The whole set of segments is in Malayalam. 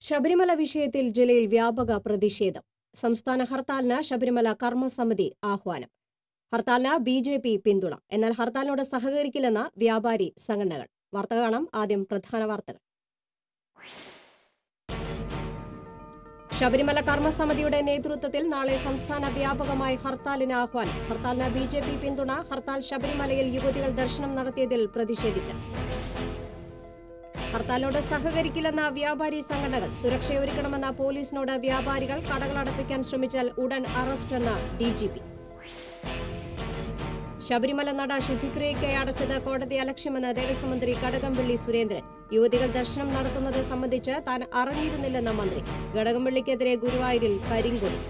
ശബരിമല വിഷയത്തിൽ ജില്ലയിൽ വ്യാപക പ്രതിഷേധം. സംസ്ഥാന ഹർത്താലിന് ശബരിമല കർമ്മസമിതി ആഹ്വാനം. ഹർത്താലിന് ബി.ജെ.പി. പിന്തുണ. എന്നാൽ ഹർത്താലിനോട് സഹകരിക്കില്ലെന്ന വ്യാപാരി സംഘടനകൾ. വാർത്ത കാണാം. ആദ്യം പ്രധാന വാർത്തകൾ. ശബരിമല കർമ്മസമിതിയുടെ നേതൃത്വത്തിൽ നാളെ സംസ്ഥാന വ്യാപകമായി ഹർത്താലിന് ആഹ്വാനം. ഹർത്താലിന് ബി.ജെ.പി. പിന്തുണ. ഹർത്താൽ ശബരിമലയിൽ യുവതികൾ ദർശനം നടത്തിയതിൽ പ്രതിഷേധിച്ച് ഹർത്താലിനോട് സഹകരിക്കില്ലെന്ന വ്യാപാരി സംഘടനകൾ. സുരക്ഷയൊരുക്കണമെന്ന പോലീസിനോട് വ്യാപാരികൾ. കടകളടപ്പിക്കാൻ ശ്രമിച്ചാൽ ഉടൻ അറസ്റ്റെന്ന DGP. ശബരിമല നട ശുദ്ധിക്രിയയ്ക്കായി അടച്ചത് കോടതി അലക്ഷ്യമെന്ന് ദേവസ്വം മന്ത്രി കടകംപള്ളി സുരേന്ദ്രൻ. യുവതികൾ ദർശനം നടത്തുന്നത് സംബന്ധിച്ച് താൻ അറിഞ്ഞിരുന്നില്ലെന്ന മന്ത്രി. കടകംപള്ളിക്കെതിരെ ഗുരുവായൂരിൽ കരിങ്കൊടി.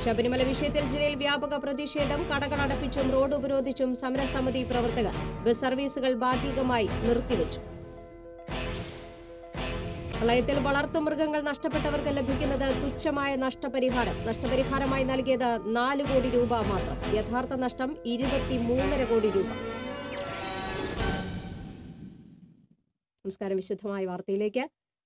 ശബരിമല വിഷയത്തിൽ ജില്ലയിൽ വ്യാപക പ്രതിഷേധം. കടകൾ അടപ്പിച്ചും റോഡ് ഉപരോധിച്ചും സമരസമിതി പ്രവർത്തകർ. ബസ് സർവീസുകൾ ഭാഗികമായി നിർത്തിവെച്ചു. പ്രളയത്തിൽ വളർത്തുമൃഗങ്ങൾ നഷ്ടപ്പെട്ടവർക്ക് ലഭിക്കുന്നത് തുച്ഛമായ നഷ്ടപരിഹാരം. നഷ്ടപരിഹാരമായി നൽകിയത് 4 കോടി രൂപ മാത്രം. യഥാർത്ഥ നഷ്ടം 23.5 കോടി രൂപ. നമസ്കാരം. വിശദമായ വാർത്തയിലേക്ക്.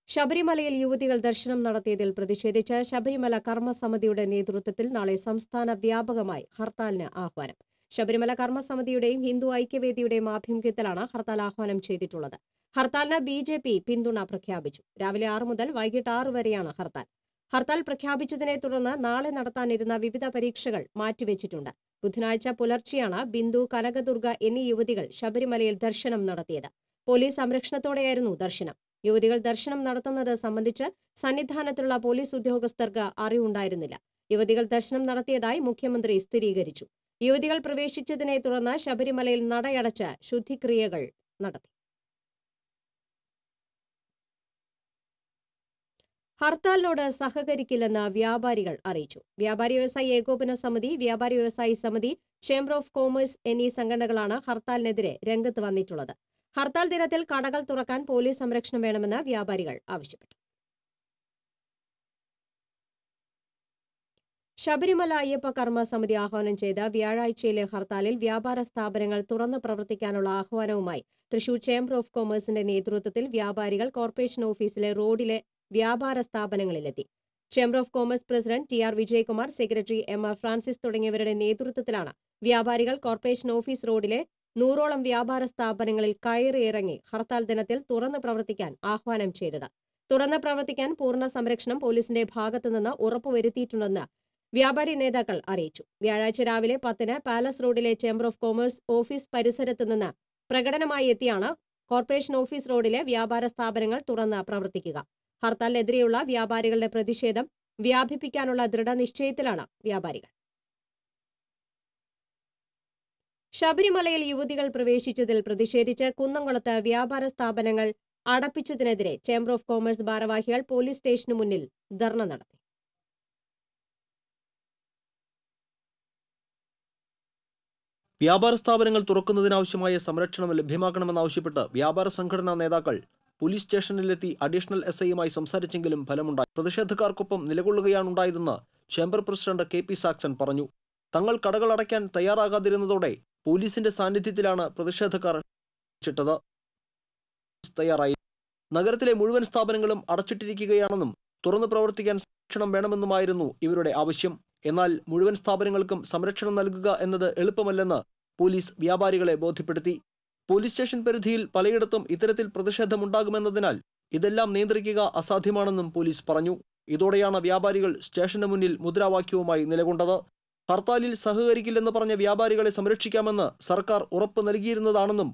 ശബരിമലയിൽ യുവതികൾ ദർശനം നടത്തിയതിൽ പ്രതിഷേധിച്ച് ശബരിമല കർമ്മസമിതിയുടെ നേതൃത്വത്തിൽ നാളെ സംസ്ഥാന വ്യാപകമായി ഹർത്താലിന് ആഹ്വാനം. ശബരിമല കർമ്മസമിതിയുടെയും ഹിന്ദു ഐക്യവേദിയുടെയും ആഭിമുഖ്യത്തിലാണ് ഹർത്താൽ ആഹ്വാനം ചെയ്തിട്ടുള്ളത്. ഹർത്താലിന് ബി.ജെ.പി. പിന്തുണ പ്രഖ്യാപിച്ചു. രാവിലെ 6 മുതൽ വൈകിട്ട് 6 വരെയാണ് ഹർത്താൽ. ഹർത്താൽ പ്രഖ്യാപിച്ചതിനെ തുടർന്ന് നാളെ നടത്താനിരുന്ന വിവിധ പരീക്ഷകൾ മാറ്റിവെച്ചിട്ടുണ്ട്. ബുധനാഴ്ച പുലർച്ചെയാണ് ബിന്ദു, കനകദുർഗ എന്നീ യുവതികൾ ശബരിമലയിൽ ദർശനം നടത്തിയത്. പോലീസ് സംരക്ഷണത്തോടെയായിരുന്നു ദർശനം. യുവതികൾ ദർശനം നടത്തുന്നത് സംബന്ധിച്ച് സന്നിധാനത്തുള്ള പോലീസ് ഉദ്യോഗസ്ഥർക്ക് അറിവുണ്ടായിരുന്നില്ല. യുവതികൾ ദർശനം നടത്തിയതായി മുഖ്യമന്ത്രി സ്ഥിരീകരിച്ചു. യുവതികൾ പ്രവേശിച്ചതിനെ തുടർന്ന് ശബരിമലയിൽ നടയടച്ച് ശുദ്ധിക്രിയകൾ നടത്തി. ഹർത്താലിനോട് സഹകരിക്കില്ലെന്ന് വ്യാപാരികൾ അറിയിച്ചു. വ്യാപാരി വ്യവസായി ഏകോപന സമിതി, വ്യാപാരി വ്യവസായി സമിതി, ചേംബർ ഓഫ് കോമേഴ്സ് എന്നീ സംഘടനകളാണ് ഹർത്താലിനെതിരെ രംഗത്ത് വന്നിട്ടുള്ളത്. ഹർത്താൽ ദിനത്തിൽ കടകൾ തുറക്കാൻ പോലീസ് സംരക്ഷണം വേണമെന്ന് വ്യാപാരികൾ ആവശ്യപ്പെട്ടു. ശബരിമല അയ്യപ്പ കർമ്മ സമിതി ആഹ്വാനം ചെയ്ത വ്യാഴാഴ്ചയിലെ ഹർത്താലിൽ വ്യാപാര സ്ഥാപനങ്ങൾ തുറന്ന് പ്രവർത്തിക്കാനുള്ള ആഹ്വാനവുമായി തൃശൂർ ചേംബർ ഓഫ് കോമേഴ്സിന്റെ നേതൃത്വത്തിൽ വ്യാപാരികൾ കോർപ്പറേഷൻ ഓഫീസിലെ റോഡിലെ വ്യാപാര സ്ഥാപനങ്ങളിലെത്തി. Chamber of commerce president TR Vijayakumar, secretary MR Francis തുടങ്ങിയവരുടെ നേതൃത്വത്തിലാണ് വ്യാപാരികൾ കോർപ്പറേഷൻ ഓഫീസ് റോഡിലെ 100ഓളം വ്യാപാര സ്ഥാപനങ്ങളിൽ കയറിയിറങ്ങി ഹർത്താൽ ദിനത്തിൽ തുറന്ന് പ്രവർത്തിക്കാൻ ആഹ്വാനം ചെയ്തത്. തുറന്ന് പ്രവർത്തിക്കാൻ പൂർണ്ണ സംരക്ഷണം പോലീസിന്റെ ഭാഗത്തുനിന്ന് ഉറപ്പുവരുത്തിയിട്ടുണ്ടെന്ന് വ്യാപാരി നേതാക്കൾ അറിയിച്ചു. വ്യാഴാഴ്ച രാവിലെ 10-ന് പാലസ് റോഡിലെ ചേംബർ ഓഫ് കോമേഴ്സ് ഓഫീസ് പരിസരത്ത് നിന്ന് പ്രകടനമായി എത്തിയാണ് കോർപ്പറേഷൻ ഓഫീസ് റോഡിലെ വ്യാപാര സ്ഥാപനങ്ങൾ തുറന്ന് പ്രവർത്തിക്കുക. ഹർത്താലിനെതിരെയുള്ള വ്യാപാരികളുടെ പ്രതിഷേധം വ്യാപിപ്പിക്കാനുള്ള ദൃഢനിശ്ചയത്തിലാണ് വ്യാപാരികൾ. ശബരിമലയിൽ യുവതികൾ പ്രവേശിച്ചതിൽ പ്രതിഷേധിച്ച് കുന്നംകുളത്ത് വ്യാപാര സ്ഥാപനങ്ങൾ അടപ്പിച്ചതിനെതിരെ ചേംബർ ഓഫ് കോമേഴ്സ് ഭാരവാഹികൾ പോലീസ് സ്റ്റേഷനു മുന്നിൽ ധർണ നടത്തി. വ്യാപാര സ്ഥാപനങ്ങൾ തുറക്കുന്നതിനാവശ്യമായ സംരക്ഷണം ലഭ്യമാക്കണമെന്നാവശ്യപ്പെട്ട് വ്യാപാര സംഘടനാ നേതാക്കൾ പോലീസ് സ്റ്റേഷനിലെത്തി അഡീഷണൽ SIയുമായി സംസാരിച്ചെങ്കിലും ഫലമുണ്ടായി. പ്രതിഷേധക്കാർക്കൊപ്പം നിലകൊള്ളുകയാണുണ്ടായതെന്ന് ചേംബർ പ്രസിഡന്റ് KP സാക്സൺ പറഞ്ഞു. തങ്ങൾ കടകൾ അടയ്ക്കാൻ തയ്യാറാകാതിരുന്നതോടെ പോലീസിന്റെ സാന്നിധ്യത്തിലാണ് പ്രതിഷേധക്കാർ തയ്യാറായി. നഗരത്തിലെ മുഴുവൻ സ്ഥാപനങ്ങളും അടച്ചിട്ടിരിക്കുകയാണെന്നും തുറന്നു പ്രവർത്തിക്കാൻ സംരക്ഷണം വേണമെന്നുമായിരുന്നു ഇവരുടെ ആവശ്യം. എന്നാൽ മുഴുവൻ സ്ഥാപനങ്ങൾക്കും സംരക്ഷണം നൽകുക എന്നത് എളുപ്പമല്ലെന്ന് പോലീസ് വ്യാപാരികളെ ബോധ്യപ്പെടുത്തി. പോലീസ് സ്റ്റേഷൻ പരിധിയിൽ പലയിടത്തും ഇത്തരത്തിൽ പ്രതിഷേധമുണ്ടാകുമെന്നതിനാൽ ഇതെല്ലാം നിയന്ത്രിക്കുക അസാധ്യമാണെന്നും പോലീസ് പറഞ്ഞു. ഇതോടെയാണ് വ്യാപാരികൾ സ്റ്റേഷന് മുന്നിൽ മുദ്രാവാക്യവുമായി നിലകൊണ്ടത്. ഹർത്താലിൽ സഹകരിക്കില്ലെന്ന് പറഞ്ഞ വ്യാപാരികളെ സംരക്ഷിക്കാമെന്ന് സർക്കാർ ഉറപ്പ് നൽകിയിരുന്നതാണെന്നും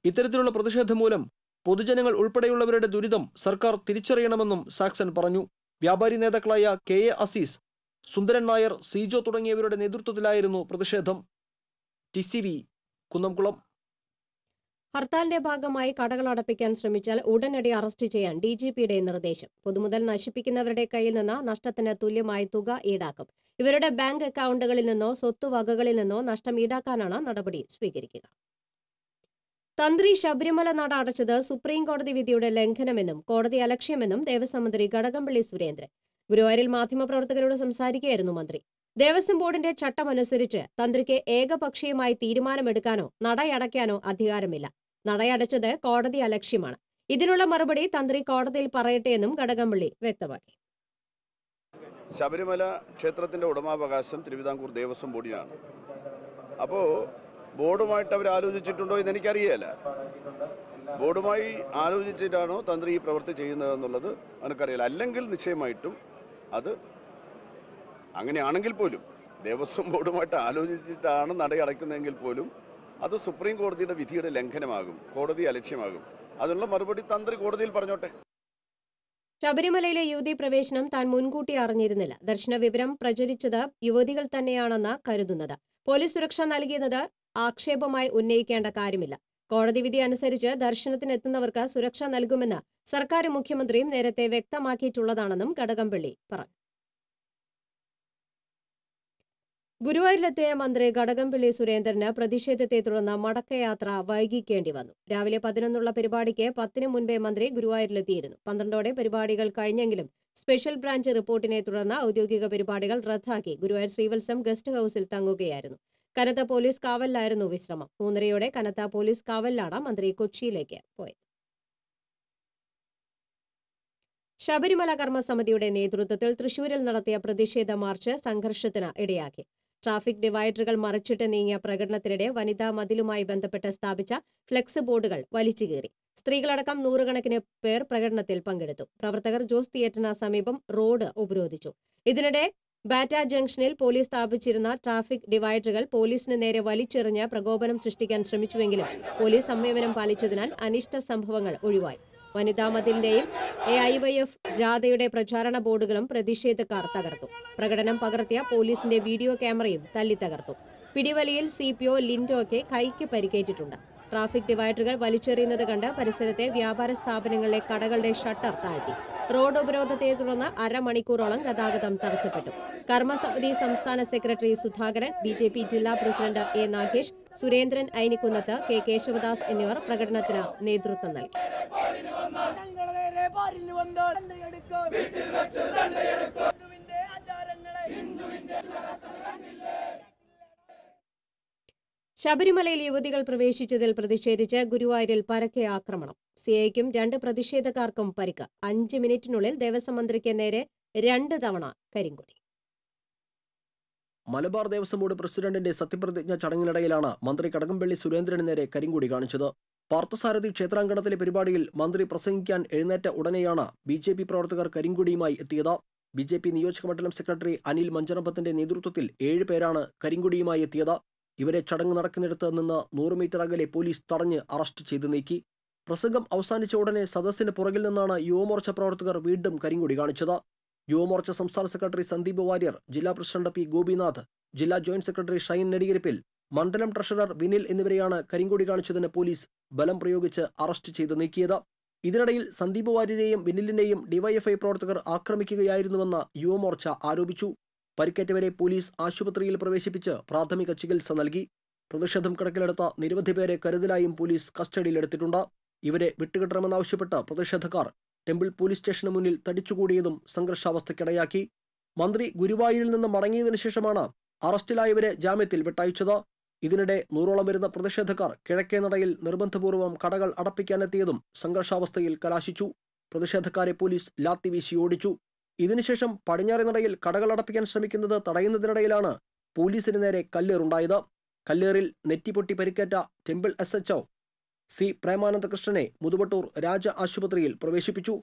ഇത്തരത്തിലുള്ള പ്രതിഷേധം മൂലം പൊതുജനങ്ങൾ ഉൾപ്പെടെയുള്ളവരുടെ ദുരിതം സർക്കാർ തിരിച്ചറിയണമെന്നും സാക്സൺ പറഞ്ഞു. വ്യാപാരി നേതാക്കളായ KA അസീസ്, സുന്ദരൻ നായർ, സീജോ തുടങ്ങിയവരുടെ നേതൃത്വത്തിലായിരുന്നു പ്രതിഷേധം. TCV കുന്നംകുളം. ഹർത്താലിന്റെ ഭാഗമായി കടകൾ അടപ്പിക്കാൻ ശ്രമിച്ചാൽ ഉടനടി അറസ്റ്റ് ചെയ്യാൻ DGPയുടെ നിർദ്ദേശം. പൊതുമുതൽ നശിപ്പിക്കുന്നവരുടെ കയ്യിൽ നിന്ന് നഷ്ടത്തിന് തുല്യമായ തുക ഈടാക്കും. ഇവരുടെ ബാങ്ക് അക്കൗണ്ടുകളിൽ നിന്നോ സ്വത്തുവകകളിൽ നിന്നോ നഷ്ടം ഈടാക്കാനാണ് നടപടി സ്വീകരിക്കുക. തന്ത്രി ശബരിമല നട അടച്ചത് സുപ്രീം കോടതി വിധിയുടെ ലംഘനമെന്നും കോടതി അലക്ഷ്യമെന്നും ദേവസ്വം മന്ത്രി കടകംപള്ളി സുരേന്ദ്രൻ. ഗുരുവായൂരിൽ മാധ്യമപ്രവർത്തകരോട് സംസാരിക്കുകയായിരുന്നു മന്ത്രി. ദേവസ്വം ബോർഡിന്റെ ചട്ടമനുസരിച്ച് തന്ത്രിക്ക് ഏകപക്ഷീയമായി തീരുമാനമെടുക്കാനോ നടയടയ്ക്കാനോ അധികാരമില്ല. നടയടച്ചത് കോടതി അലക്ഷ്യമാണ്. ഇതിനുള്ള മറുപടി തന്ത്രി കോടതിയിൽ പറയട്ടെ എന്നും കടകംപള്ളി വ്യക്തമാക്കി. ശബരിമല ക്ഷേത്രത്തിൻ്റെ ഉടമാവകാശം തിരുവിതാംകൂർ ദേവസ്വം ബോർഡിനാണ്. അപ്പോൾ ബോർഡുമായിട്ട് അവർ ആലോചിച്ചിട്ടുണ്ടോ എന്ന് എനിക്കറിയില്ല. ബോർഡുമായി ആലോചിച്ചിട്ടാണോ തന്ത്രി ഈ പ്രവൃത്തി ചെയ്യുന്നതെന്നുള്ളത് എനിക്കറിയില്ല. അല്ലെങ്കിൽ നിശ്ചയമായിട്ടും അത് അങ്ങനെയാണെങ്കിൽ പോലും ദേവസ്വം ബോർഡുമായിട്ട് ആലോചിച്ചിട്ടാണ് നടയടയ്ക്കുന്നതെങ്കിൽ പോലും അത് സുപ്രീം കോടതിയുടെ വിധിയുടെ ലംഘനമാകും, കോടതി അലക്ഷ്യമാകും. അതിനുള്ള മറുപടി തന്ത്രി കോടതിയിൽ പറഞ്ഞോട്ടെ. ശബരിമലയിലെ യുവതി പ്രവേശനം താൻ മുൻകൂട്ടി അറിഞ്ഞിരുന്നില്ല. ദർശന വിവരം പ്രചരിച്ചത് യുവതികൾ തന്നെയാണെന്ന് കരുതുന്നത്. പോലീസ് സുരക്ഷ നൽകിയത് ആക്ഷേപമായി ഉന്നയിക്കേണ്ട കാര്യമില്ല. കോടതി വിധി അനുസരിച്ച് ദർശനത്തിനെത്തുന്നവർക്ക് സുരക്ഷ നൽകുമെന്ന് സർക്കാരും മുഖ്യമന്ത്രിയും നേരത്തെ വ്യക്തമാക്കിയിട്ടുള്ളതാണെന്നും കടകംപള്ളി പറഞ്ഞു. ഗുരുവായൂരിലെത്തിയ മന്ത്രി കടകംപള്ളി സുരേന്ദ്രന് പ്രതിഷേധത്തെ തുടർന്ന് മടക്കയാത്ര വൈകിക്കേണ്ടി വന്നു. രാവിലെ 11 പരിപാടിക്ക് 10 മുൻപേ മന്ത്രി ഗുരുവായൂരിലെത്തിയിരുന്നു. 12 പരിപാടികൾ കഴിഞ്ഞെങ്കിലും സ്പെഷ്യൽ ബ്രാഞ്ച് റിപ്പോർട്ടിനെ തുടർന്ന് ഔദ്യോഗിക പരിപാടികൾ റദ്ദാക്കി ഗുരുവായൂർ ശ്രീവത്സം ഗസ്റ്റ് ഹൌസിൽ തങ്ങുകയായിരുന്നു. കനത്ത പോലീസ് കാവലിലായിരുന്നു വിശ്രമം. 3:30 കനത്ത പോലീസ് കാവലിലാണ് മന്ത്രി കൊച്ചിയിലേക്ക് പോയത്. ശബരിമല കർമ്മസമിതിയുടെ നേതൃത്വത്തിൽ തൃശൂരിൽ നടത്തിയ പ്രതിഷേധ മാർച്ച് സംഘർഷത്തിന് ഇടയാക്കി. ട്രാഫിക് ഡിവൈഡറുകൾ മറിച്ചിട്ട് നീങ്ങിയ പ്രകടനത്തിനിടെ വനിതാ മതിലുമായി ബന്ധപ്പെട്ട് സ്ഥാപിച്ച ഫ്ലെക്സ് ബോർഡുകൾ വലിച്ചുകീറി. സ്ത്രീകളടക്കം 100 പേർ പ്രകടനത്തിൽ പങ്കെടുത്തു. പ്രവർത്തകർ ജോസ് തിയേറ്ററിന് സമീപം റോഡ് ഉപരോധിച്ചു. ഇതിനിടെ ബാറ്റ ജംഗ്ഷനിൽ പോലീസ് സ്ഥാപിച്ചിരുന്ന ട്രാഫിക് ഡിവൈഡറുകൾ പോലീസിന് നേരെ വലിച്ചെറിഞ്ഞ് പ്രകോപനം സൃഷ്ടിക്കാൻ ശ്രമിച്ചുവെങ്കിലും പോലീസ് സംയമനം പാലിച്ചതിനാൽ അനിഷ്ട സംഭവങ്ങൾ ഒഴിവായി. വനിതാ മതിലിന്റെയും AIYF ജാഥയുടെ പ്രചാരണ ബോർഡുകളും പ്രതിഷേധക്കാർ തകർത്തു. പ്രകടനം പകർത്തിയ പോലീസിന്റെ വീഡിയോ ക്യാമറയും തല്ലിത്തകർത്തു. പിടിവലിയിൽ CPO ലിൻഡോയ്ക്ക് കൈക്ക് പരിക്കേറ്റിട്ടുണ്ട്. ട്രാഫിക് ഡിവൈഡറുകൾ വലിച്ചെറിയുന്നത് കണ്ട് പരിസരത്തെ വ്യാപാര സ്ഥാപനങ്ങളിലെ കടകളുടെ ഷട്ടർ താഴ്ത്തി. റോഡ് ഉപരോധത്തെ തുടർന്ന് അരമണിക്കൂറോളം ഗതാഗതം തടസ്സപ്പെട്ടു. കർമ്മസമിതി സംസ്ഥാന സെക്രട്ടറി സുധാകരൻ, BJP ജില്ലാ president A Nagesh, Surendran Ainikkunnath, K Kesavadas എന്നിവർ പ്രകടനത്തിന് നേതൃത്വം നൽകി. ശബരിമലയിൽ യുവതികൾ പ്രവേശിച്ചതിൽ പ്രതിഷേധിച്ച് ഗുരുവായൂരിൽ പരക്കെ ആക്രമണം. CIക്കും 2 പ്രതിഷേധക്കാർക്കും പരിക്ക്. 5 മിനിറ്റിനുള്ളിൽ ദേവസ്വം മന്ത്രിക്ക് നേരെ 2 തവണ കരിങ്കൊടി. മലബാർ ദേവസ്വം ബോർഡ് പ്രസിഡന്റിന്റെ സത്യപ്രതിജ്ഞ ചടങ്ങിനിടയിലാണ് മന്ത്രി കടകംപള്ളി സുരേന്ദ്രന് നേരെ കരിങ്കൊടി കാണിച്ചത്. പാർത്ഥസാരഥി ക്ഷേത്രാങ്കണത്തിലെ പരിപാടിയിൽ മന്ത്രി പ്രസംഗിക്കാൻ എഴുന്നേറ്റ ഉടനെയാണ് BJP പ്രവർത്തകർ കരിങ്കൊടിയുമായി എത്തിയത്. BJP നിയോജകമണ്ഡലം സെക്രട്ടറി അനിൽ മഞ്ചനപ്പത്തിന്റെ നേതൃത്വത്തിൽ 7 പേരാണ് കരിങ്കൊടിയുമായി എത്തിയത്. ഇവരെ ചടങ്ങ് നടക്കുന്നിടത്ത് നിന്ന് 100 മീറ്റർ അകലെ പോലീസ് തടഞ്ഞ് അറസ്റ്റ് ചെയ്ത് നീക്കി. പ്രസംഗം അവസാനിച്ച ഉടനെ സദസ്സിന് പുറകിൽ നിന്നാണ് യുവമോർച്ച പ്രവർത്തകർ വീണ്ടും കരിങ്കൊടി കാണിച്ചത്. യുവമോർച്ച സംസ്ഥാന സെക്രട്ടറി സന്ദീപ് വാര്യർ, ജില്ലാ പ്രസിഡന്റ് P ഗോപിനാഥ്, ജില്ലാ ജോയിന്റ് സെക്രട്ടറി ഷൈൻ നെടികരിപ്പിൽ, മണ്ഡലം ട്രഷറർ വിനിൽ എന്നിവരെയാണ് കരിങ്കൊടി കാണിച്ചതിന് പോലീസ് ബലം പ്രയോഗിച്ച് അറസ്റ്റ് ചെയ്ത് നീക്കിയത്. ഇതിനിടയിൽ സന്ദീപ് വാര്യരെയും വിനിലിനെയും DYFI പ്രവർത്തകർ ആക്രമിക്കുകയായിരുന്നുവെന്ന് യുവമോർച്ച ആരോപിച്ചു. പരിക്കേറ്റവരെ പോലീസ് ആശുപത്രിയിൽ പ്രവേശിപ്പിച്ച് പ്രാഥമിക ചികിത്സ നൽകി. പ്രതിഷേധം കണക്കിലെടുത്ത നിരവധി പേരെ കരുതലായും പോലീസ് കസ്റ്റഡിയിലെടുത്തിട്ടുണ്ട്. ഇവരെ വിട്ടുകിട്ടണമെന്നാവശ്യപ്പെട്ട് പ്രതിഷേധക്കാർ ടെമ്പിൾ പോലീസ് സ്റ്റേഷന് മുന്നിൽ തടിച്ചുകൂടിയതും സംഘർഷാവസ്ഥയ്ക്കിടയാക്കി. മന്ത്രി ഗുരുവായൂരിൽ നിന്ന് മടങ്ങിയതിനു ശേഷമാണ് അറസ്റ്റിലായവരെ ജാമ്യത്തിൽ വിട്ടയച്ചത്. ഇതിനിടെ 100ഓളം വരുന്ന പ്രതിഷേധക്കാർ കിഴക്കേനടയിൽ നിർബന്ധപൂർവ്വം കടകൾ അടപ്പിക്കാനെത്തിയതും സംഘർഷാവസ്ഥയിൽ കലാശിച്ചു. പ്രതിഷേധക്കാരെ പോലീസ് ലാത്തി വീശി ഓടിച്ചു. ഇതിനുശേഷം പടിഞ്ഞാറേനടയിൽ കടകൾ അടപ്പിക്കാൻ ശ്രമിക്കുന്നത് തടയുന്നതിനിടയിലാണ് പോലീസിന് നേരെ കല്ലേറുണ്ടായത്. കല്ലേറിൽ നെറ്റിപ്പൊട്ടി പരിക്കേറ്റ ടെമ്പിൾ SHO C പ്രേമാനന്ദകൃഷ്ണനെ മുതുവട്ടൂർ രാജ ആശുപത്രിയിൽ പ്രവേശിപ്പിച്ചു.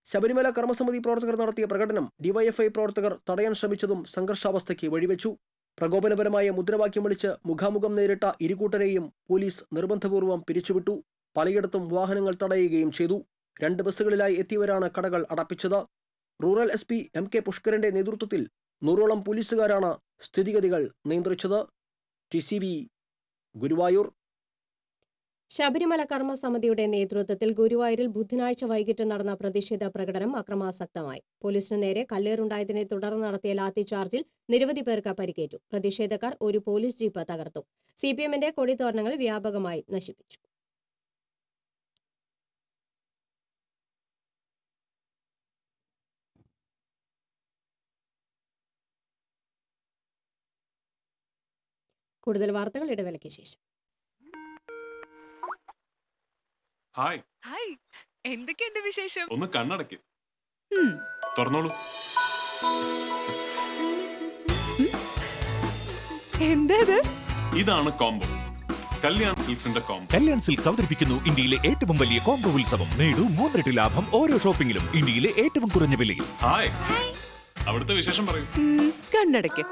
ശബരിമല കർമ്മസമിതി പ്രവർത്തകർ നടത്തിയ പ്രകടനം DYFI പ്രവർത്തകർ തടയാൻ ശ്രമിച്ചതും സംഘർഷാവസ്ഥയ്ക്ക് വഴിവെച്ചു. പ്രകോപനപരമായ മുദ്രാവാക്യം വിളിച്ച് മുഖാമുഖം നേരിട്ട ഇരുകൂട്ടരെയും പോലീസ് നിർബന്ധപൂർവ്വം പിരിച്ചുവിട്ടു. പലയിടത്തും വാഹനങ്ങൾ തടയുകയും ചെയ്തു. 2 ബസ്സുകളിലായി എത്തിയവരാണ് കടകൾ അടപ്പിച്ചത്. റൂറൽ SP MK പുഷ്കരന്റെ നേതൃത്വത്തിൽ 100ഓളം പോലീസുകാരാണ് സ്ഥിതിഗതികൾ നിയന്ത്രിച്ചത്. TCV ഗുരുവായൂർ. ശബരിമല കർമ്മസമിതിയുടെ നേതൃത്വത്തിൽ ഗുരുവായൂരിൽ ബുധനാഴ്ച വൈകിട്ട് നടന്ന പ്രതിഷേധ പ്രകടനം അക്രമാസക്തമായി. പോലീസിന് നേരെ കല്ലേറുണ്ടായതിനെ തുടർന്ന് നടത്തിയ ലാത്തിചാർജിൽ നിരവധി പേർക്ക് പരിക്കേറ്റു. പ്രതിഷേധക്കാർ ഒരു പോലീസ് ജീപ്പ് തകർത്തു. CPMന്റെ കൊടിതോരണങ്ങൾ വ്യാപകമായി നശിപ്പിച്ചു. കൂടുതൽ വാർത്തകൾ ഇടവേളയ്ക്ക് ശേഷം. Hi. Hi. എന്തൊക്കെയുണ്ട് വിശേഷം? ഒന്ന് കണ്ണടയ്ക്ക്. ഉം. തുറന്നോളൂ. എന്താ ഇത്? ഇതാണ് കോംബോ. കല്യാൺ സിൽക്സിന്റെ കോംബോ. കല്യാൺ സിൽക്സ് അവതരിപ്പിക്കുന്നു ഇന്ത്യയിലെ ഏറ്റവും വലിയ കോംബോ ഉത്സവം. നേടൂ 3 ഇരട്ടി ലാഭം ഓരോ ഷോപ്പിംഗിലും ഇന്ത്യയിലെ ഏറ്റവും കുറഞ്ഞ വിലയിൽ. ഹായ്. അവിടുത്തെ വിശേഷം പറയൂ. കണ്ണടയ്ക്ക്.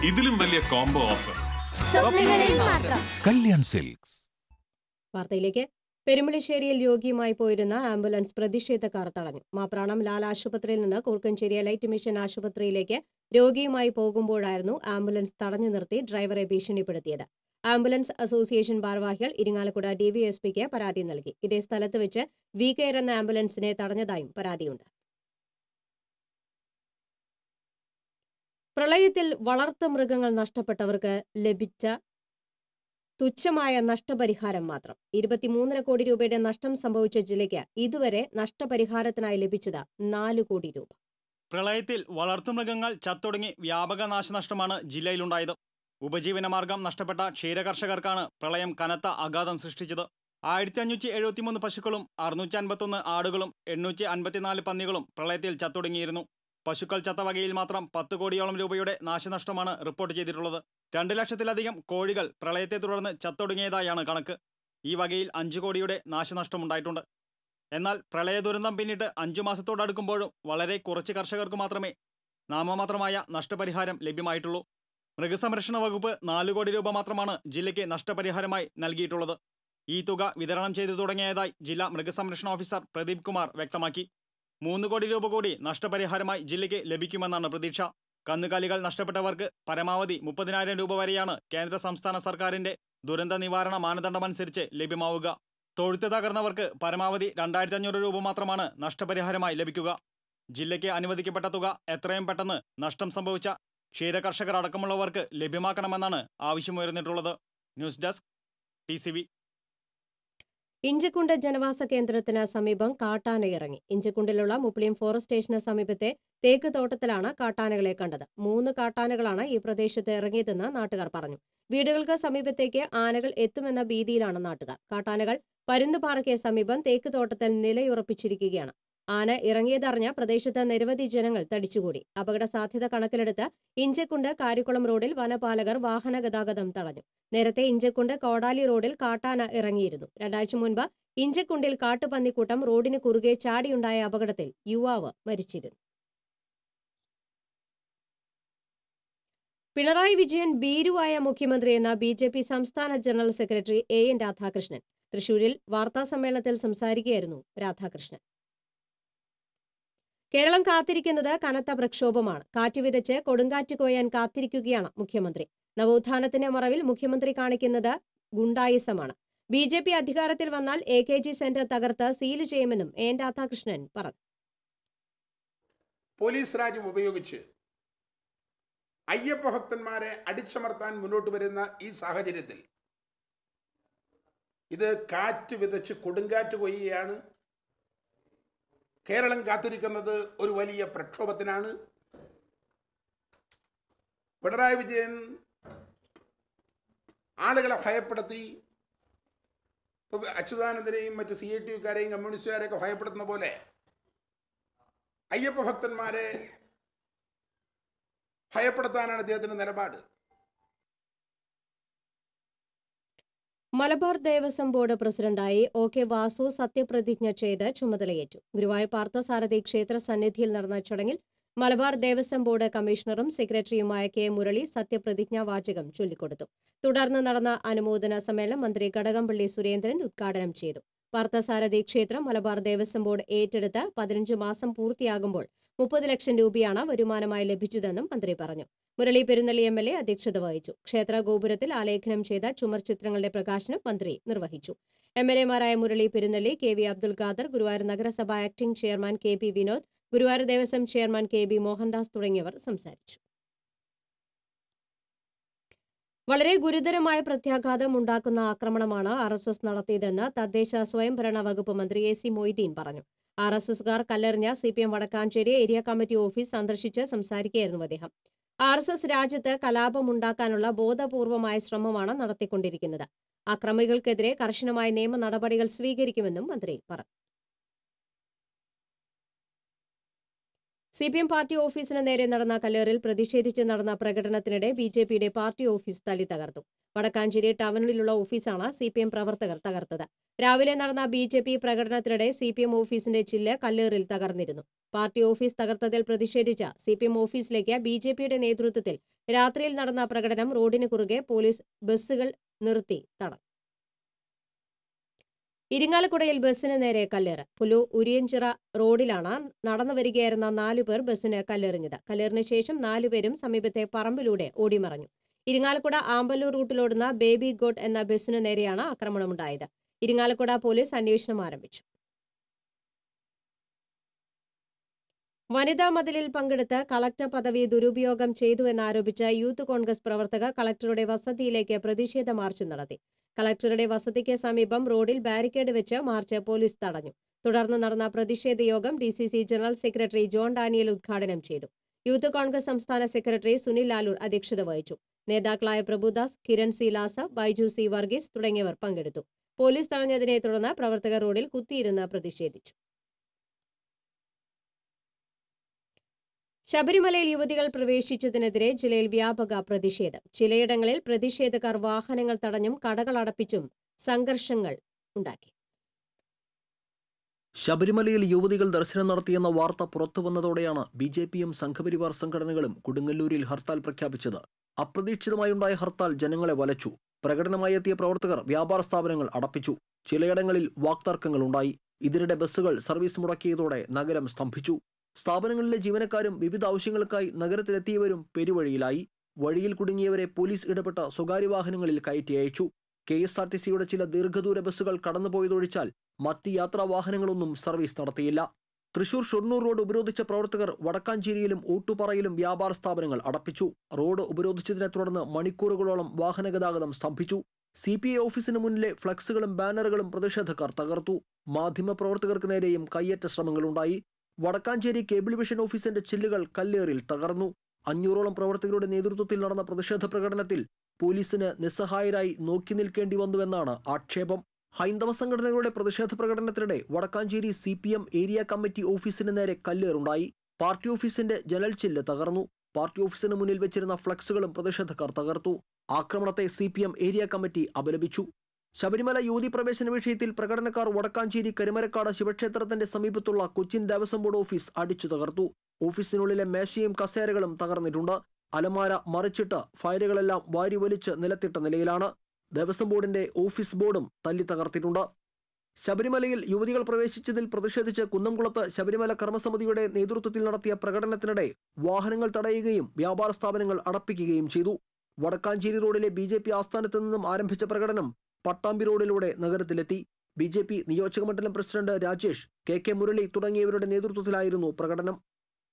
ഇതിലും വലിയ കോംബോ ഓഫർ കല്യാൺ സിൽക്സ്. വാർത്തയിലേക്ക്. പെരുമ്പളിശ്ശേരിയിൽ രോഗിയുമായി പോയിരുന്ന ആംബുലൻസ് പ്രതിഷേധക്കാർ തടഞ്ഞു. മാപ്രാണം ലാൽ ആശുപത്രിയിൽ നിന്ന് കൂർക്കഞ്ചേരി ലൈറ്റ് മിഷൻ ആശുപത്രിയിലേക്ക് രോഗിയുമായി പോകുമ്പോഴായിരുന്നു ആംബുലൻസ് തടഞ്ഞു നിർത്തി ഡ്രൈവറെ ഭീഷണിപ്പെടുത്തിയത്. ആംബുലൻസ് അസോസിയേഷൻ ഭാരവാഹികൾ ഇരിങ്ങാലക്കുട ഡിവിഎസ്പിക്ക് പരാതി നൽകി. ഇതേ സ്ഥലത്ത് വെച്ച് വി കെയർ എന്ന ആംബുലൻസിനെ തടഞ്ഞതായും പരാതിയുണ്ട്. പ്രളയത്തിൽ വളർത്തുമൃഗങ്ങൾ നഷ്ടപ്പെട്ടവർക്ക് ലഭിച്ച തുച്ഛമായ നഷ്ടപരിഹാരം മാത്രം. 23 കോടി രൂപയുടെ നഷ്ടം സംഭവിച്ച ജില്ലയ്ക്ക് ഇതുവരെ നഷ്ടപരിഹാരത്തിനായി ലഭിച്ചത് 4 കോടി രൂപ. പ്രളയത്തിൽ വളർത്തുമൃഗങ്ങൾ ചത്തൊടുങ്ങി വ്യാപക നാശനഷ്ടമാണ് ജില്ലയിലുണ്ടായത്. ഉപജീവനമാർഗം നഷ്ടപ്പെട്ട ക്ഷീരകർഷകർക്കാണ് പ്രളയം കനത്ത ആഘാതം സൃഷ്ടിച്ചത്. 1573 പശുക്കളും 651 ആടുകളും 854 പന്നികളും പ്രളയത്തിൽ ചത്തൊടുങ്ങിയിരുന്നു. പശുക്കൾ ചത്ത വകയിൽ മാത്രം 10 കോടിയോളം രൂപയുടെ നാശനഷ്ടമാണ് റിപ്പോർട്ട് ചെയ്തിട്ടുള്ളത്. 2 ലക്ഷത്തിലധികം കോഴികൾ പ്രളയത്തെ തുടർന്ന് ചത്തൊടുങ്ങിയതായാണ് കണക്ക്. ഈ വകയിൽ 5 കോടിയുടെ നാശനഷ്ടമുണ്ടായിട്ടുണ്ട്. എന്നാൽ പ്രളയ ദുരന്തം പിന്നിട്ട് 5 മാസത്തോടടുക്കുമ്പോഴും വളരെ കുറച്ച് കർഷകർക്ക് മാത്രമേ നാമമാത്രമായ നഷ്ടപരിഹാരം ലഭ്യമായിട്ടുള്ളൂ. മൃഗസംരക്ഷണ വകുപ്പ് 4 കോടി രൂപ മാത്രമാണ് ജില്ലയ്ക്ക് നഷ്ടപരിഹാരമായി നൽകിയിട്ടുള്ളത്. ഈ തുക വിതരണം ചെയ്തു തുടങ്ങിയതായി ജില്ലാ മൃഗസംരക്ഷണ ഓഫീസർ പ്രദീപ് കുമാർ വ്യക്തമാക്കി. 3 കോടി രൂപ കൂടി നഷ്ടപരിഹാരമായി ജില്ലയ്ക്ക് ലഭിക്കുമെന്നാണ് പ്രതീക്ഷ. കന്നുകാലികൾ നഷ്ടപ്പെട്ടവർക്ക് പരമാവധി 30,000 രൂപ വരെയാണ് കേന്ദ്ര സംസ്ഥാന സർക്കാരിന്റെ ദുരന്ത നിവാരണ മാനദണ്ഡമനുസരിച്ച് ലഭ്യമാവുക. തൊഴുത്ത് തകർന്നവർക്ക് പരമാവധി 2,500 രൂപ മാത്രമാണ് നഷ്ടപരിഹാരമായി ലഭിക്കുക. ജില്ലയ്ക്ക് അനുവദിക്കപ്പെട്ട തുക എത്രയും പെട്ടെന്ന് നഷ്ടം സംഭവിച്ച ക്ഷീരകർഷകർ അടക്കമുള്ളവർക്ക് ലഭ്യമാക്കണമെന്നാണ് ആവശ്യമുയർന്നിട്ടുള്ളത്. News desk TCV. ഇഞ്ചക്കുണ്ട് ജനവാസ കേന്ദ്രത്തിന് സമീപം കാട്ടാന ഇറങ്ങി. ഇഞ്ചക്കുണ്ടിലുള്ള മുപ്ലിം ഫോറസ്റ്റ് സ്റ്റേഷന് സമീപത്തെ തേക്ക് തോട്ടത്തിലാണ് കാട്ടാനകളെ കണ്ടത്. 3 കാട്ടാനകളാണ് ഈ പ്രദേശത്ത് ഇറങ്ങിയതെന്ന് നാട്ടുകാർ പറഞ്ഞു. വീടുകൾക്ക് സമീപത്തേക്ക് ആനകൾ എത്തുമെന്ന ഭീതിയിലാണ് നാട്ടുകാർ. കാട്ടാനകൾ പരുന്തുപാറയ്ക്ക് സമീപം തേക്ക് തോട്ടത്തിൽ നിലയുറപ്പിച്ചിരിക്കുകയാണ്. ആന ഇറങ്ങിയതറിഞ്ഞ പ്രദേശത്ത് നിരവധി ജനങ്ങൾ തടിച്ചുകൂടി. അപകട സാധ്യത കണക്കിലെടുത്ത് ഇഞ്ചക്കുണ്ട് കാരിക്കുളം റോഡിൽ വനപാലകർ വാഹന ഗതാഗതം തടഞ്ഞു. നേരത്തെ ഇഞ്ചക്കുണ്ട് കോടാലി റോഡിൽ കാട്ടാന ഇറങ്ങിയിരുന്നു. 2 ആഴ്ച മുൻപ് ഇഞ്ചക്കുണ്ടിൽ കാട്ടുപന്നിക്കൂട്ടം റോഡിന് കുറുകെ ചാടിയുണ്ടായ അപകടത്തിൽ യുവാവ് മരിച്ചിരുന്നു. പിണറായി വിജയൻ ഭീരുവായ മുഖ്യമന്ത്രിയെന്ന BJP സംസ്ഥാന ജനറൽ സെക്രട്ടറി AN രാധാകൃഷ്ണൻ തൃശൂരിൽ വാർത്താസമ്മേളനത്തിൽ സംസാരിക്കുകയായിരുന്നു രാധാകൃഷ്ണൻ. കേരളം കാത്തിരിക്കുന്നത് കനത്ത പ്രക്ഷോഭമാണ്. കാറ്റ് വിതച്ച് കൊടുങ്കാറ്റ് കോയാൻ കാത്തിരിക്കുകയാണ് മുഖ്യമന്ത്രി. നവോത്ഥാനത്തിന്റെ മറവിൽ മുഖ്യമന്ത്രി കാണിക്കുന്നത് ഗുണ്ടായിസമാണ്. BJP അധികാരത്തിൽ വന്നാൽ AKG സെന്റർ തകർത്ത് സീൽ ചെയ്യുമെന്നും AN രാധാകൃഷ്ണൻ പറഞ്ഞു. പോലീസ് രാജ്യം ഉപയോഗിച്ച് അയ്യപ്പ ഭക്തന്മാരെ അടിച്ചമർത്താൻ മുന്നോട്ട് വരുന്ന ഈ സാഹചര്യത്തിൽ ഇത് കാറ്റ് വിതച്ച് കൊടുങ്കാറ്റ് കൊയ്യുകയാണ്. കേരളം കാത്തിരിക്കുന്നത് ഒരു വലിയ പ്രക്ഷോഭത്തിനാണ്. പിണറായി വിജയൻ ആളുകളെ ഭയപ്പെടുത്തി, അച്യുതാനന്ദനെയും മറ്റു CITUക്കാരെയും കമ്മ്യൂണിസ്റ്റുകാരെയൊക്കെ ഭയപ്പെടുത്തുന്ന പോലെ അയ്യപ്പ ഭക്തന്മാരെ ഭയപ്പെടുത്താനാണ് അദ്ദേഹത്തിന്റെ നിലപാട്. മലബാർ ദേവസ്വം ബോർഡ് പ്രസിഡന്റായി OK വാസു സത്യപ്രതിജ്ഞ ചെയ്ത് ചുമതലയേറ്റു. ഗുരുവായൂർ പാർത്ഥസാരഥി ക്ഷേത്ര സന്നിധിയിൽ നടന്ന ചടങ്ങിൽ മലബാർ ദേവസ്വം ബോർഡ് കമ്മീഷണറും സെക്രട്ടറിയുമായ K മുരളി സത്യപ്രതിജ്ഞാ വാചകം ചൊല്ലിക്കൊടുത്തു. തുടർന്ന് നടന്ന അനുമോദന സമ്മേളനം മന്ത്രി കടകംപള്ളി സുരേന്ദ്രൻ ഉദ്ഘാടനം ചെയ്തു. പാർത്ഥസാരഥി ക്ഷേത്രം മലബാർ ദേവസ്വം ബോർഡ് ഏറ്റെടുത്ത് 15 മാസം പൂർത്തിയാകുമ്പോൾ 30 ലക്ഷം രൂപയാണ് വരുമാനമായി ലഭിച്ചതെന്നും മന്ത്രി പറഞ്ഞു. മുരളി പെരുന്നള്ളി MLA അധ്യക്ഷത വഹിച്ചു. ക്ഷേത്ര ഗോപുരത്തിൽ ആലേഖനം ചെയ്ത ചുമർ ചിത്രങ്ങളുടെ പ്രകാശനം മന്ത്രി നിർവഹിച്ചു. MLAമാരായ മുരളി പെരുന്നള്ളി, KV അബ്ദുൽ ഖാദർ, ഗുരുവായൂർ നഗരസഭ acting chairman KP Vinod, Guruvayur Devaswom chairman KB Mohandas തുടങ്ങിയവർ സംസാരിച്ചു. വളരെ ഗുരുതരമായ പ്രത്യാഘാതം ഉണ്ടാക്കുന്ന ആക്രമണമാണ് RSS നടത്തിയതെന്ന് തദ്ദേശ സ്വയംഭരണ വകുപ്പ് മന്ത്രി AC മൊയ്തീൻ പറഞ്ഞു. RSSകാർ കല്ലെറിഞ്ഞ CPM Vadakkanchery area committee office സന്ദർശിച്ച് സംസാരിക്കുകയായിരുന്നു അദ്ദേഹം. RSS രാജ്യത്ത് കലാപമുണ്ടാക്കാനുള്ള ബോധപൂർവമായ ശ്രമമാണ് നടത്തിക്കൊണ്ടിരിക്കുന്നത്. അക്രമികൾക്കെതിരെ കർശനമായ നിയമ നടപടികൾ സ്വീകരിക്കുമെന്നും മന്ത്രി പറഞ്ഞു. CPM പാർട്ടി ഓഫീസിന് നേരെ നടന്ന കല്ലേറിൽ പ്രതിഷേധിച്ച് നടന്ന പ്രകടനത്തിനിടെ BJPയുടെ പാർട്ടി ഓഫീസ് തല്ലി തകർത്തു. വടക്കാഞ്ചേരി ടൗണിലുള്ള ഓഫീസാണ് CPM പ്രവർത്തകർ തകർത്തത്. രാവിലെ നടന്ന BJP പ്രകടനത്തിനിടെ CPM ഓഫീസിന്റെ ചില്ല് കല്ലേറിൽ തകർന്നിരുന്നു. പാർട്ടി ഓഫീസ് തകർത്തതിൽ പ്രതിഷേധിച്ച CPM ഓഫീസിലേക്ക് BJPയുടെ നേതൃത്വത്തിൽ രാത്രിയിൽ നടന്ന പ്രകടനം റോഡിന് കുറുകെ പോലീസ് ബസ്സുകൾ നിർത്തി തടഞ്ഞു. ഇരിങ്ങാലക്കുടയിൽ ബസ്സിന് നേരെ കല്ലേറ്. പുലു ഉരിയഞ്ചിറ റോഡിലാണ് നടന്നു വരികയായിരുന്ന 4 പേർ ബസ്സിന് കല്ലെറിഞ്ഞത്. കല്ലേറിന് ശേഷം 4 പേരും സമീപത്തെ പറമ്പിലൂടെ ഓടിമറഞ്ഞു. ഇരിങ്ങാലക്കുട ആമ്പല്ലൂർ റൂട്ടിലോടുന്ന ബേബി ഗോഡ് എന്ന ബസ്സിനു നേരെയാണ് ആക്രമണമുണ്ടായത്. ഇരിങ്ങാലക്കുട പോലീസ് അന്വേഷണം ആരംഭിച്ചു. വനിതാ മതിലിൽ പങ്കെടുത്ത് കളക്ടർ പദവി ദുരുപയോഗം ചെയ്തുവെന്നാരോപിച്ച് യൂത്ത് കോൺഗ്രസ് പ്രവർത്തകർ കളക്ടറുടെ വസതിയിലേക്ക് പ്രതിഷേധ മാർച്ച് നടത്തി. കളക്ടറുടെ വസതിക്ക് സമീപം റോഡിൽ ബാരിക്കേഡ് വെച്ച് മാർച്ച് പോലീസ് തടഞ്ഞു. തുടർന്ന് നടന്ന പ്രതിഷേധ യോഗം DCC general secretary John Daniel ഉദ്ഘാടനം ചെയ്തു. യൂത്ത് കോൺഗ്രസ് സംസ്ഥാന സെക്രട്ടറി സുനിൽ ലാലൂർ അധ്യക്ഷത വഹിച്ചു. നേതാക്കളായ പ്രഭുദാസ്, കിരൺ സി ലാസ, ബൈജു സി വർഗീസ് തുടങ്ങിയവർ പങ്കെടുത്തു. പോലീസ് തടഞ്ഞതിനെ തുടർന്ന് പ്രവർത്തകർ റോഡിൽ കുത്തിയിരുന്ന് പ്രതിഷേധിച്ചു. ശബരിമലയിൽ യുവതികൾ പ്രവേശിച്ചതിനെതിരെ ജില്ലയിൽ വ്യാപക പ്രതിഷേധം. ചിലയിടങ്ങളിൽ പ്രതിഷേധക്കാർ വാഹനങ്ങൾ തടഞ്ഞും കടകൾ അടപ്പിച്ചും സംഘർഷങ്ങൾ ഉണ്ടാക്കി. ശബരിമലയിൽ യുവതികൾ ദർശനം നടത്തിയെന്ന വാർത്ത പുറത്തുവന്നതോടെയാണ് BJPയും സംഘപരിവാർ സംഘടനകളും കൊടുങ്ങല്ലൂരിൽ ഹർത്താൽ പ്രഖ്യാപിച്ചത്. അപ്രതീക്ഷിതമായുണ്ടായ ഹർത്താൽ ജനങ്ങളെ വലച്ചു. പ്രകടനമായി എത്തിയ പ്രവർത്തകർ വ്യാപാര സ്ഥാപനങ്ങൾ അടപ്പിച്ചു. ചിലയിടങ്ങളിൽ വാക്തർക്കങ്ങളുണ്ടായി. ഇതിനിടെ ബസ്സുകൾ സർവീസ് മുടക്കിയതോടെ നഗരം സ്തംഭിച്ചു. സ്ഥാപനങ്ങളിലെ ജീവനക്കാരും വിവിധ ആവശ്യങ്ങൾക്കായി നഗരത്തിലെത്തിയവരും പെരുവഴിയിലായി. വഴിയിൽ കുടുങ്ങിയവരെ പോലീസ് ഇടപെട്ട സ്വകാര്യ വാഹനങ്ങളിൽ കയറ്റി അയച്ചു. KSRTCയുടെ ചില ദീർഘദൂര ബസ്സുകൾ കടന്നുപോയതൊഴിച്ചാൽ മറ്റ് യാത്രാ വാഹനങ്ങളൊന്നും സർവീസ് നടത്തിയില്ല. തൃശൂർ ഷൊർണൂർ റോഡ് ഉപരോധിച്ച പ്രവർത്തകർ വടക്കാഞ്ചേരിയിലും ഊട്ടുപാറയിലും വ്യാപാര സ്ഥാപനങ്ങൾ അടപ്പിച്ചു. റോഡ് ഉപരോധിച്ചതിനെ തുടർന്ന് മണിക്കൂറുകളോളം വാഹനഗതാഗതം സ്തംഭിച്ചു. CPI ഓഫീസിന് മുന്നിലെ ഫ്ലക്സുകളും ബാനറുകളും പ്രതിഷേധക്കാർ തകർത്തു. മാധ്യമപ്രവർത്തകർക്ക് നേരെയും കയ്യേറ്റ ശ്രമങ്ങളുണ്ടായി. വടക്കാഞ്ചേരി കേബിൾ വിഷൻ ഓഫീസിന്റെ ചില്ലുകൾ കല്ലേറിൽ തകർന്നു. 500ഓളം പ്രവർത്തകരുടെ നേതൃത്വത്തിൽ നടന്ന പ്രതിഷേധ പ്രകടനത്തിൽ പോലീസിന് നിസ്സഹായരായി നോക്കി നിൽക്കേണ്ടി വന്നുവെന്നാണ് ആക്ഷേപം. ഹൈന്ദവ സംഘടനകളുടെ പ്രതിഷേധ പ്രകടനത്തിനിടെ വടക്കാഞ്ചേരി CPM ഏരിയ കമ്മിറ്റി ഓഫീസിന് നേരെ കല്ലേറുണ്ടായി. പാർട്ടി ഓഫീസിന്റെ ജനൽ ചില്ല് തകർന്നു. പാർട്ടി ഓഫീസിന് മുന്നിൽ വെച്ചിരുന്ന ഫ്ലക്സുകളും പ്രതിഷേധക്കാർ തകർത്തു. ആക്രമണത്തെ CPM ഏരിയ കമ്മിറ്റി അപലപിച്ചു. ശബരിമല യുവതി പ്രവേശന വിഷയത്തിൽ പ്രകടനക്കാർ വടക്കാഞ്ചേരി കരിമരക്കാട് ശിവക്ഷേത്രത്തിന്റെ സമീപത്തുള്ള കൊച്ചിൻ ദേവസ്വം ബോർഡ് ഓഫീസ് അടിച്ചു തകർത്തു. ഓഫീസിനുള്ളിലെ മേശയും കസേരകളും തകർന്നിട്ടുണ്ട്. അലമാര മറിച്ചിട്ട് ഫയലുകളെല്ലാം വാരി വലിച്ച് നിലത്തിട്ട നിലയിലാണ്. ദേവസ്വം ബോർഡിന്റെ ഓഫീസ് ബോർഡും തല്ലി തകർത്തിട്ടുണ്ട്. ശബരിമലയിൽ യുവതികൾ പ്രവേശിച്ചതിൽ പ്രതിഷേധിച്ച് കുന്നംകുളത്ത് ശബരിമല കർമ്മസമിതിയുടെ നേതൃത്വത്തിൽ നടത്തിയ പ്രകടനത്തിനിടെ വാഹനങ്ങൾ തടയുകയും വ്യാപാര സ്ഥാപനങ്ങൾ അടപ്പിക്കുകയും ചെയ്തു. വടക്കാഞ്ചേരി റോഡിലെ BJP ആസ്ഥാനത്ത് നിന്നും ആരംഭിച്ച പ്രകടനം പട്ടാമ്പി റോഡിലൂടെ നഗരത്തിലെത്തി. BJP നിയോജക മണ്ഡലം പ്രസിഡന്റ് രാജേഷ്, KK മുരളി തുടങ്ങിയവരുടെ നേതൃത്വത്തിലായിരുന്നു പ്രകടനം.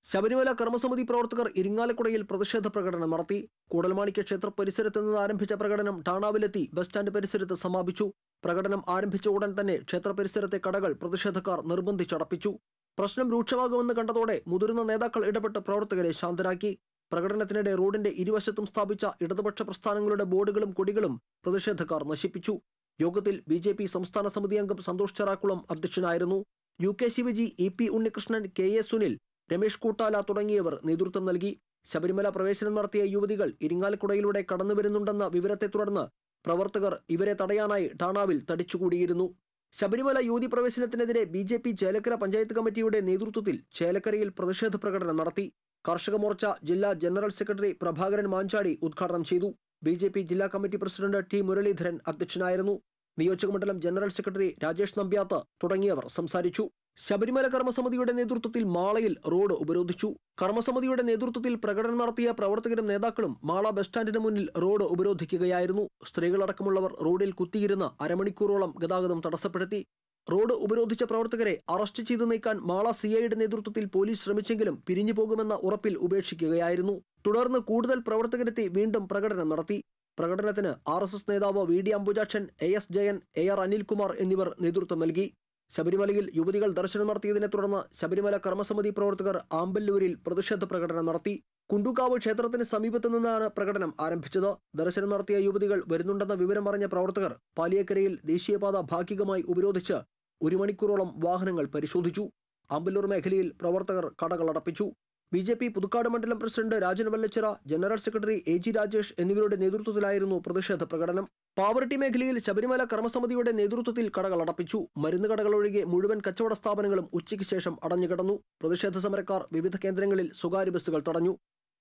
ശബരിമല കർമ്മസമിതി പ്രവർത്തകർ ഇരിങ്ങാലക്കുടയിൽ പ്രതിഷേധ പ്രകടനം നടത്തി. കൂടൽമാണിക്യ ക്ഷേത്ര പരിസരത്ത് നിന്ന് ആരംഭിച്ച പ്രകടനം ടാണാവിലെത്തി ബസ് സ്റ്റാൻഡ് പരിസരത്ത് സമാപിച്ചു. പ്രകടനം ആരംഭിച്ച ഉടൻ തന്നെ ക്ഷേത്ര പരിസരത്തെ കടകൾ പ്രതിഷേധക്കാർ നിർബന്ധിച്ചടപ്പിച്ചു. പ്രശ്നം രൂക്ഷമാകുമെന്ന് കണ്ടതോടെ മുതിർന്ന നേതാക്കൾ ഇടപെട്ട് പ്രവർത്തകരെ ശാന്തരാക്കി. പ്രകടനത്തിനിടെ റോഡിന്റെ ഇരുവശത്തും സ്ഥാപിച്ച ഇടതുപക്ഷ പ്രസ്ഥാനങ്ങളുടെ ബോർഡുകളും കൊടികളും പ്രതിഷേധക്കാർ നശിപ്പിച്ചു. യോഗത്തിൽ BJP സംസ്ഥാന സമിതി അംഗം സന്തോഷ് ചെറാക്കുളം അധ്യക്ഷനായിരുന്നു. UK Shivaji, EP Unnikrishnan, KA Sunil, Ramesh Koottala തുടങ്ങിയവർ നേതൃത്വം നൽകി. ശബരിമല പ്രവേശനം നടത്തിയ യുവതികൾ ഇരിങ്ങാലക്കുടയിലൂടെ കടന്നുവരുന്നുണ്ടെന്ന വിവരത്തെ തുടർന്ന് പ്രവർത്തകർ ഇവരെ തടയാനായി ടാണാവിൽ തടിച്ചുകൂടിയിരുന്നു. ശബരിമല യുവതി പ്രവേശനത്തിനെതിരെ BJP ചേലക്കര പഞ്ചായത്ത് കമ്മിറ്റിയുടെ നേതൃത്വത്തിൽ ചേലക്കരയിൽ പ്രതിഷേധ പ്രകടനം നടത്തി. കർഷക മോർച്ച ജില്ലാ ജനറൽ സെക്രട്ടറി പ്രഭാകരൻ മാഞ്ചാടി ഉദ്ഘാടനം ചെയ്തു. BJP ജില്ലാ കമ്മിറ്റി പ്രസിഡന്റ് T മുരളീധരൻ അധ്യക്ഷനായിരുന്നു. നിയോജകമണ്ഡലം ജനറൽ സെക്രട്ടറി രാജേഷ് നമ്പ്യാത്ത് തുടങ്ങിയവർ സംസാരിച്ചു. ശബരിമല കർമ്മസമിതിയുടെ നേതൃത്വത്തിൽ മാളയിൽ റോഡ് ഉപരോധിച്ചു. കർമ്മസമിതിയുടെ നേതൃത്വത്തിൽ പ്രകടനം നടത്തിയ പ്രവർത്തകരും നേതാക്കളും മാള ബസ് സ്റ്റാൻഡിന് മുന്നിൽ റോഡ് ഉപരോധിക്കുകയായിരുന്നു. സ്ത്രീകളടക്കമുള്ളവർ റോഡിൽ കുത്തിയിരുന്ന് അരമണിക്കൂറോളം ഗതാഗതം തടസ്സപ്പെടുത്തി. റോഡ് ഉപരോധിച്ച പ്രവർത്തകരെ അറസ്റ്റ് ചെയ്ത് നീക്കാൻ മാള CIയുടെ നേതൃത്വത്തിൽ പോലീസ് ശ്രമിച്ചെങ്കിലും പിരിഞ്ഞു പോകുമെന്ന ഉറപ്പിൽ ഉപേക്ഷിക്കുകയായിരുന്നു. തുടർന്ന് കൂടുതൽ പ്രവർത്തകരെത്തി വീണ്ടും പ്രകടനം നടത്തി. പ്രകടനത്തിന് RSS നേതാവ് VD Ambujakshan, AS Jayan, AR Anilkumar എന്നിവർ നേതൃത്വം നൽകി. ശബരിമലയിൽ യുവതികൾ ദർശനം നടത്തിയതിനെ തുടർന്ന് ശബരിമല കർമ്മസമിതി പ്രവർത്തകർ ആമ്പല്ലൂരിൽ പ്രതിഷേധ പ്രകടനം നടത്തി. കുണ്ടുകാവ് ക്ഷേത്രത്തിന് സമീപത്തു നിന്നാണ് പ്രകടനം ആരംഭിച്ചത്. ദർശനം നടത്തിയ യുവതികൾ വരുന്നുണ്ടെന്ന വിവരമറിഞ്ഞ പ്രവർത്തകർ പാലിയേക്കരയിൽ ദേശീയപാത ഭാഗികമായി ഉപരോധിച്ച് 1 മണിക്കൂറോളം വാഹനങ്ങൾ പരിശോധിച്ചു. അമ്പലൂർ മേഖലയിൽ പ്രവർത്തകർ കടകൾ അടപ്പിച്ചു. ബി.ജെ.പി. പുതുക്കാട് മണ്ഡലം president Rajan Vallachira, general secretary A.G. Rajesh എന്നിവരുടെ നേതൃത്വത്തിലായിരുന്നു പ്രതിഷേധ പ്രകടനം. പാവറട്ടി മേഖലയിൽ ശബരിമല കർമ്മസമിതിയുടെ നേതൃത്വത്തിൽ കടകൾ അടപ്പിച്ചു. മരുന്ന് കടകൾ ഒഴികെ മുഴുവൻ കച്ചവട സ്ഥാപനങ്ങളും ഉച്ചയ്ക്ക് ശേഷം അടഞ്ഞുകിടന്നു. പ്രതിഷേധ സമരക്കാർ വിവിധ കേന്ദ്രങ്ങളിൽ സ്വകാര്യ ബസ്സുകൾ തടഞ്ഞു.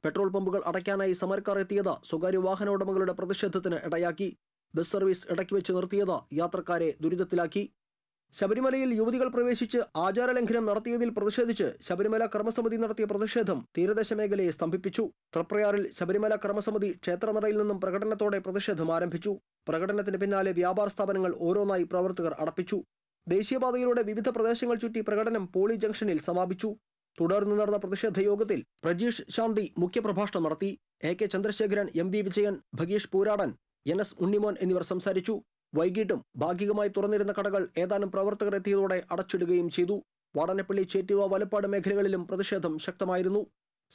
പെട്രോൾ പമ്പുകൾ അടയ്ക്കാനായി സമരക്കാർ എത്തിയത് സ്വകാര്യ വാഹന ഉടമകളുടെ പ്രതിഷേധത്തിന് ഇടയാക്കി. ബസ് സർവീസ് ഇടയ്ക്ക് വെച്ച് നിർത്തിയത് യാത്രക്കാരെ ദുരിതത്തിലാക്കി. ശബരിമലയിൽ യുവതികൾ പ്രവേശിച്ച് ആചാരലംഘനം നടത്തിയതിൽ പ്രതിഷേധിച്ച് ശബരിമല കർമ്മസമിതി നടത്തിയ പ്രതിഷേധം തീരദേശ മേഖലയെ സ്തംഭിപ്പിച്ചു. തൃപ്രയാറിൽ ശബരിമല കർമ്മസമിതി ക്ഷേത്രനടയിൽ നിന്നും പ്രകടനത്തോടെ പ്രതിഷേധം ആരംഭിച്ചു. പ്രകടനത്തിന് പിന്നാലെ വ്യാപാര സ്ഥാപനങ്ങൾ ഓരോന്നായി പ്രവർത്തകർ അടപ്പിച്ചു. ദേശീയപാതയിലൂടെ വിവിധ പ്രദേശങ്ങൾ ചുറ്റി പ്രകടനം പോളി ജംഗ്ഷനിൽ സമാപിച്ചു. തുടർന്ന് നടന്ന പ്രതിഷേധ യോഗത്തിൽ പ്രജീഷ് ശാന്തി മുഖ്യപ്രഭാഷണം നടത്തി. A.K. Chandrasekharan, M.V. Vijayan, Bhageesh Pooradan, N.S. Unnimon എന്നിവർ സംസാരിച്ചു. വൈകിട്ടും ഭാഗികമായി തുറന്നിരുന്ന കടകൾ ഏതാനും പ്രവർത്തകർ എത്തിയതോടെ അടച്ചിടുകയും ചെയ്തു. വാടനപ്പള്ളി, ചേറ്റുവ, വലപ്പാട് മേഖലകളിലും പ്രതിഷേധം ശക്തമായിരുന്നു.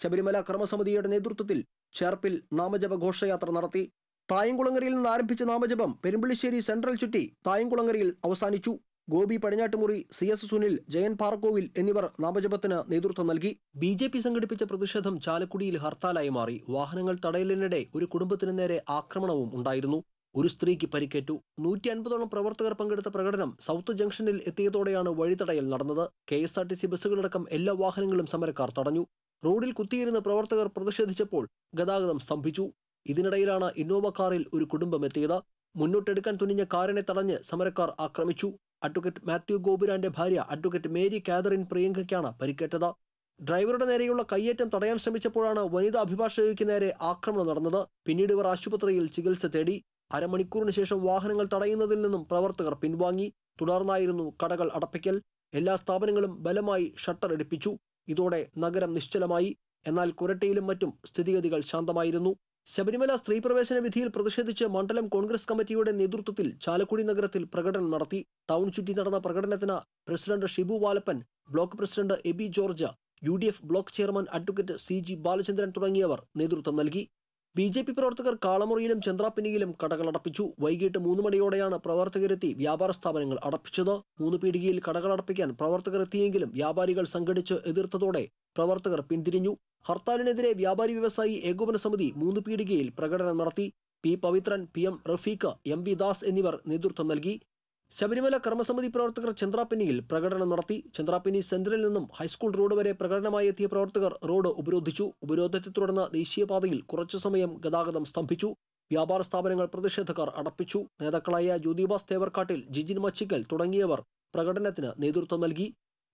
ശബരിമല കർമ്മസമിതിയുടെ നേതൃത്വത്തിൽ ചേർപ്പിൽ നാമജപ ഘോഷയാത്ര നടത്തി. തായംകുളങ്ങരയിൽ നിന്ന് ആരംഭിച്ച നാമജപം പെരുമ്പിളിശ്ശേരി സെൻട്രൽ ചുറ്റി തായംകുളങ്ങരയിൽ അവസാനിച്ചു. ഗോപി പടിഞ്ഞാട്ടുമുറി, CS സുനിൽ, ജയൻ പാറക്കോവിൽ എന്നിവർ നാമജപത്തിന് നേതൃത്വം നൽകി. ബി.ജെ.പി. സംഘടിപ്പിച്ച പ്രതിഷേധം ചാലക്കുടിയിൽ ഹർത്താലായി മാറി. വാഹനങ്ങൾ തടയലിനിടെ ഒരു കുടുംബത്തിന് നേരെ ആക്രമണവും ഉണ്ടായിരുന്നു. ഒരു സ്ത്രീക്ക് പരിക്കേറ്റു. 150ഓളം പ്രവർത്തകർ പങ്കെടുത്ത പ്രകടനം സൗത്ത് ജംഗ്ഷനിൽ എത്തിയതോടെയാണ് വഴിതടയൽ നടന്നത്. KSRTC ബസ്സുകളടക്കം എല്ലാ വാഹനങ്ങളും സമരക്കാർ തടഞ്ഞു. റോഡിൽ കുത്തിയിരുന്ന് പ്രവർത്തകർ പ്രതിഷേധിച്ചപ്പോൾ ഗതാഗതം സ്തംഭിച്ചു. ഇതിനിടയിലാണ് ഇന്നോവ കാറിൽ ഒരു കുടുംബം എത്തിയത്. മുന്നോട്ടെടുക്കാൻ തുനിഞ്ഞ കാറിനെ തടഞ്ഞ് സമരക്കാർ ആക്രമിച്ചു. അഡ്വക്കേറ്റ് മാത്യു ഗോപുരാന്റെ ഭാര്യ അഡ്വക്കേറ്റ് മേരി കാതറിൻ പ്രിയങ്കയ്ക്കാണ് പരിക്കേറ്റത്. ഡ്രൈവറുടെ നേരെയുള്ള കയ്യേറ്റം തടയാൻ ശ്രമിച്ചപ്പോഴാണ് വനിതാ അഭിഭാഷകയ്ക്ക് നേരെ ആക്രമണം നടന്നത്. പിന്നീട് ഇവർ ആശുപത്രിയിൽ ചികിത്സ തേടി. അരമണിക്കൂറിന് ശേഷം വാഹനങ്ങൾ തടയുന്നതിൽ നിന്നും പ്രവർത്തകർ പിൻവാങ്ങി. തുടർന്നായിരുന്നു കടകൾ അടപ്പിക്കൽ. എല്ലാ സ്ഥാപനങ്ങളും ബലമായി ഷട്ടർ ഇടിപ്പിച്ചു. ഇതോടെ നഗരം നിശ്ചലമായി. എന്നാൽ കുരട്ടിയിലും മറ്റും സ്ഥിതിഗതികൾ ശാന്തമായിരുന്നു. ശബരിമല സ്ത്രീ പ്രവേശന വിധിയിൽ പ്രതിഷേധിച്ച് മണ്ഡലം കോൺഗ്രസ് കമ്മിറ്റിയുടെ നേതൃത്വത്തിൽ ചാലക്കുടി നഗരത്തിൽ പ്രകടനം നടത്തി. ടൗൺ ചുറ്റി നടന്ന പ്രകടനത്തിന് president Shibu Valappan, block president Abi George, UDF block chairman advocate CG Balachandran തുടങ്ങിയവർ നേതൃത്വം നൽകി. ബി.ജെ.പി. പ്രവർത്തകർ കാളമുറിയിലും ചന്ദ്രാപ്പിനിയിലും കടകളടപ്പിച്ചു. വൈകിട്ട് 3 മണിയോടെയാണ് പ്രവർത്തകരെത്തി വ്യാപാര സ്ഥാപനങ്ങൾ അടപ്പിച്ചത്. 3 പീടികയിൽ കടകളടപ്പിക്കാൻ പ്രവർത്തകർ എത്തിയെങ്കിലും വ്യാപാരികൾ സംഘടിച്ച് എതിർത്തതോടെ പ്രവർത്തകർ പിന്തിരിഞ്ഞു. ഹർത്താലിനെതിരെ വ്യാപാരി വ്യവസായി ഏകോപന സമിതി 3 പീടികയിൽ പ്രകടനം നടത്തി. P. Pavithran, PM Rafeeq, M.V. Das എന്നിവർ നേതൃത്വം നൽകി. ശബരിമല കർമ്മസമിതി പ്രവർത്തകർ ചന്ദ്രാപ്പിനിയിൽ പ്രകടനം നടത്തി. ചന്ദ്രാപ്പിനി സെന്ററിൽ നിന്നും ഹൈസ്കൂൾ റോഡ് വരെ പ്രകടനമായി എത്തിയ പ്രവർത്തകർ റോഡ് ഉപരോധിച്ചു. ഉപരോധത്തെ തുടർന്ന് ദേശീയപാതയിൽ കുറച്ചു സമയം ഗതാഗതം സ്തംഭിച്ചു. വ്യാപാര സ്ഥാപനങ്ങൾ പ്രതിഷേധക്കാർ അടപ്പിച്ചു. നേതാക്കളായ ജ്യോതിബാസ് തേവർക്കാട്ടിൽ, ജിജിൻ മച്ചിക്കൽ തുടങ്ങിയവർ പ്രകടനത്തിന് നേതൃത്വം നൽകി.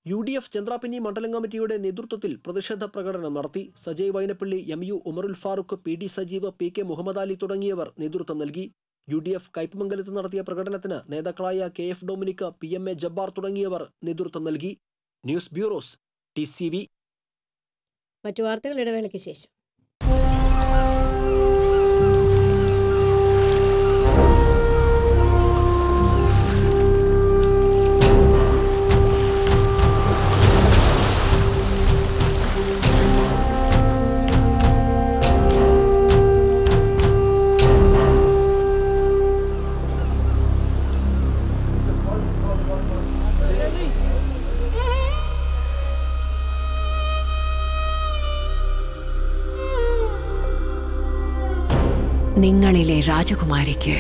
UDF ചന്ദ്രാപ്പിനി മണ്ഡലം കമ്മിറ്റിയുടെ നേതൃത്വത്തിൽ പ്രതിഷേധ പ്രകടനം നടത്തി. സജയ് വൈനപ്പള്ളി, MU ഉമറുൽ ഫാറൂഖ്, PD സജീവ്, PK മുഹമ്മദ് അലി തുടങ്ങിയവർ നേതൃത്വം നൽകി. UDF കയ്പമംഗലത്ത് നടത്തിയ പ്രകടനത്തിന് നേതാക്കളായ KF ഡൊമിനിക്, PMA ജബ്ബാർ തുടങ്ങിയവർ നേതൃത്വം നൽകി. News bureaus, TCV. മറ്റു വാർത്തകൾ ഇടവേളയ്ക്ക് ശേഷം. നിങ്ങളിലെ രാജകുമാരിക്ക്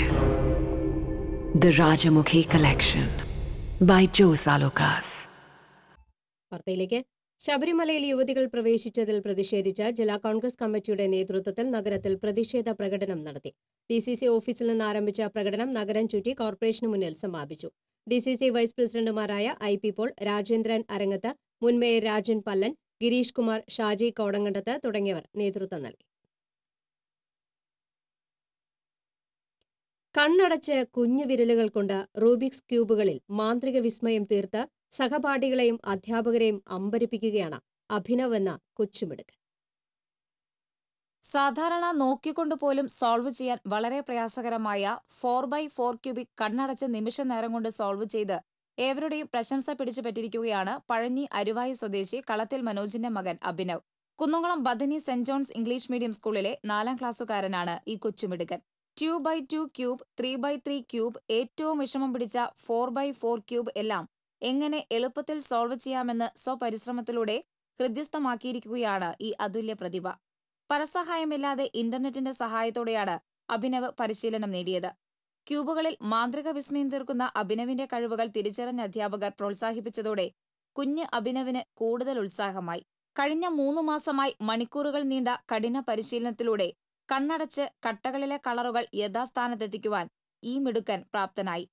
the Rajamukhi collection by Jos Alukkas. വാർത്തയിലേക്ക്. ശബരിമലയിൽ യുവതികൾ പ്രവേശിച്ചതിൽ പ്രതിഷേധിച്ച് ജില്ലാ കോൺഗ്രസ് കമ്മിറ്റിയുടെ നേതൃത്വത്തിൽ നഗരത്തിൽ പ്രതിഷേധ പ്രകടനം നടത്തി. DCC ഓഫീസിൽ നിന്ന് ആരംഭിച്ച പ്രകടനം നഗരം ചുറ്റി കോർപ്പറേഷന് മുന്നിൽ സമാപിച്ചു. DCC വൈസ് പ്രസിഡന്റുമാരായ IP പോൾ, രാജേന്ദ്രൻ അരങ്ങത്ത്, മുൻ മേയർ രാജൻ പല്ലൻ, ഗിരീഷ് കുമാർ, ഷാജി കോടങ്കണ്ടത്ത് തുടങ്ങിയവർ നേതൃത്വം നൽകി. കണ്ണടച്ച് കുഞ്ഞു വിരലുകൾ കൊണ്ട് റൂബിക്സ് ക്യൂബുകളിൽ മാന്ത്രിക വിസ്മയം തീർത്ത് സഹപാഠികളെയും അധ്യാപകരെയും അമ്പരിപ്പിക്കുകയാണ് അഭിനവ് എന്ന കൊച്ചുമിടുക്കൻ. സാധാരണ നോക്കിക്കൊണ്ടുപോലും സോൾവ് ചെയ്യാൻ വളരെ പ്രയാസകരമായ 4x4 ക്യൂബിക് കണ്ണടച്ച് നിമിഷ നേരം കൊണ്ട് സോൾവ് ചെയ്ത് ഏവരുടെയും പ്രശംസ പിടിച്ചുപറ്റിയിരിക്കുകയാണ് പഴഞ്ഞി അരുവായി സ്വദേശി കളത്തിൽ മനോജിന്റെ മകൻ Abhinav. Kunnamkulam Bethany saint John's English medium സ്കൂളിലെ 4ാം ക്ലാസ്സുകാരനാണ് ഈ കൊച്ചുമിടുക്കൻ. 2x2 ക്യൂബ്, 3x3 ക്യൂബ്, ഏറ്റവും വിഷമം പിടിച്ച 4x4 ക്യൂബ് എല്ലാം എങ്ങനെ എളുപ്പത്തിൽ സോൾവ് ചെയ്യാമെന്ന് സ്വപരിശ്രമത്തിലൂടെ ഹൃദ്യസ്ഥമാക്കിയിരിക്കുകയാണ് ഈ അതുല്യ പ്രതിഭ. പരസഹായമില്ലാതെ ഇന്റർനെറ്റിന്റെ സഹായത്തോടെയാണ് അഭിനവ് പരിശീലനം നേടിയത്. ക്യൂബുകളിൽ മാന്ത്രിക വിസ്മയം തീർക്കുന്ന അഭിനവിന്റെ കഴിവുകൾ തിരിച്ചറിഞ്ഞ അധ്യാപകർ പ്രോത്സാഹിപ്പിച്ചതോടെ കുഞ്ഞ് അഭിനവിന് കൂടുതൽ ഉത്സാഹമായി. കഴിഞ്ഞ 3 മാസമായി മണിക്കൂറുകൾ നീണ്ട കഠിന പരിശീലനത്തിലൂടെ കണ്ണടച്ച് കട്ടകളിലെ കളറുകൾ യഥാസ്ഥാനത്തെത്തിക്കുവാൻ ഈ മിടുക്കൻ പ്രാപ്തനായി.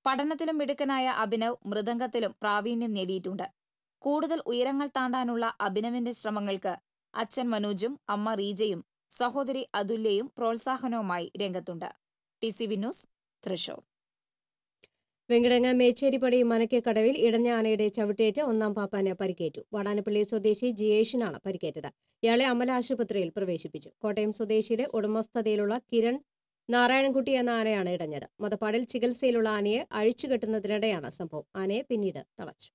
പഠനത്തിലും മിടുക്കനായ അഭിനവ് മൃദംഗത്തിലും പ്രാവീണ്യം നേടിയിട്ടുണ്ട്. കൂടുതൽ ഉയരങ്ങൾ താണ്ടാനുള്ള അഭിനവിന്റെ ശ്രമങ്ങൾക്ക് അച്ഛൻ മനോജും അമ്മ റീജയും സഹോദരി അതുല്യയും പ്രോത്സാഹനവുമായി രംഗത്തുണ്ട്. TCV news, Thrissur. വെങ്കിടങ്ങ് മേച്ചേരിപ്പടി മനക്കേക്കടവിൽ ഇടഞ്ഞ ആനയുടെ ചവിട്ടേറ്റ് 1ാം പാപ്പാന് പരിക്കേറ്റു. വാടാനപ്പള്ളി സ്വദേശി ജിയേഷിനാണ് പരിക്കേറ്റത്. ഇയാളെ അമല ആശുപത്രിയിൽ പ്രവേശിപ്പിച്ചു. കോട്ടയം സ്വദേശിയുടെ ഉടമസ്ഥതയിലുള്ള കിരൺ നാരായണൻകുട്ടി എന്ന ആനയാണ് ഇടഞ്ഞത്. മതപ്പാടിൽ ചികിത്സയിലുള്ള ആനയെ അഴിച്ചുകെട്ടുന്നതിനിടെയാണ് സംഭവം. ആനയെ പിന്നീട് തളച്ചു.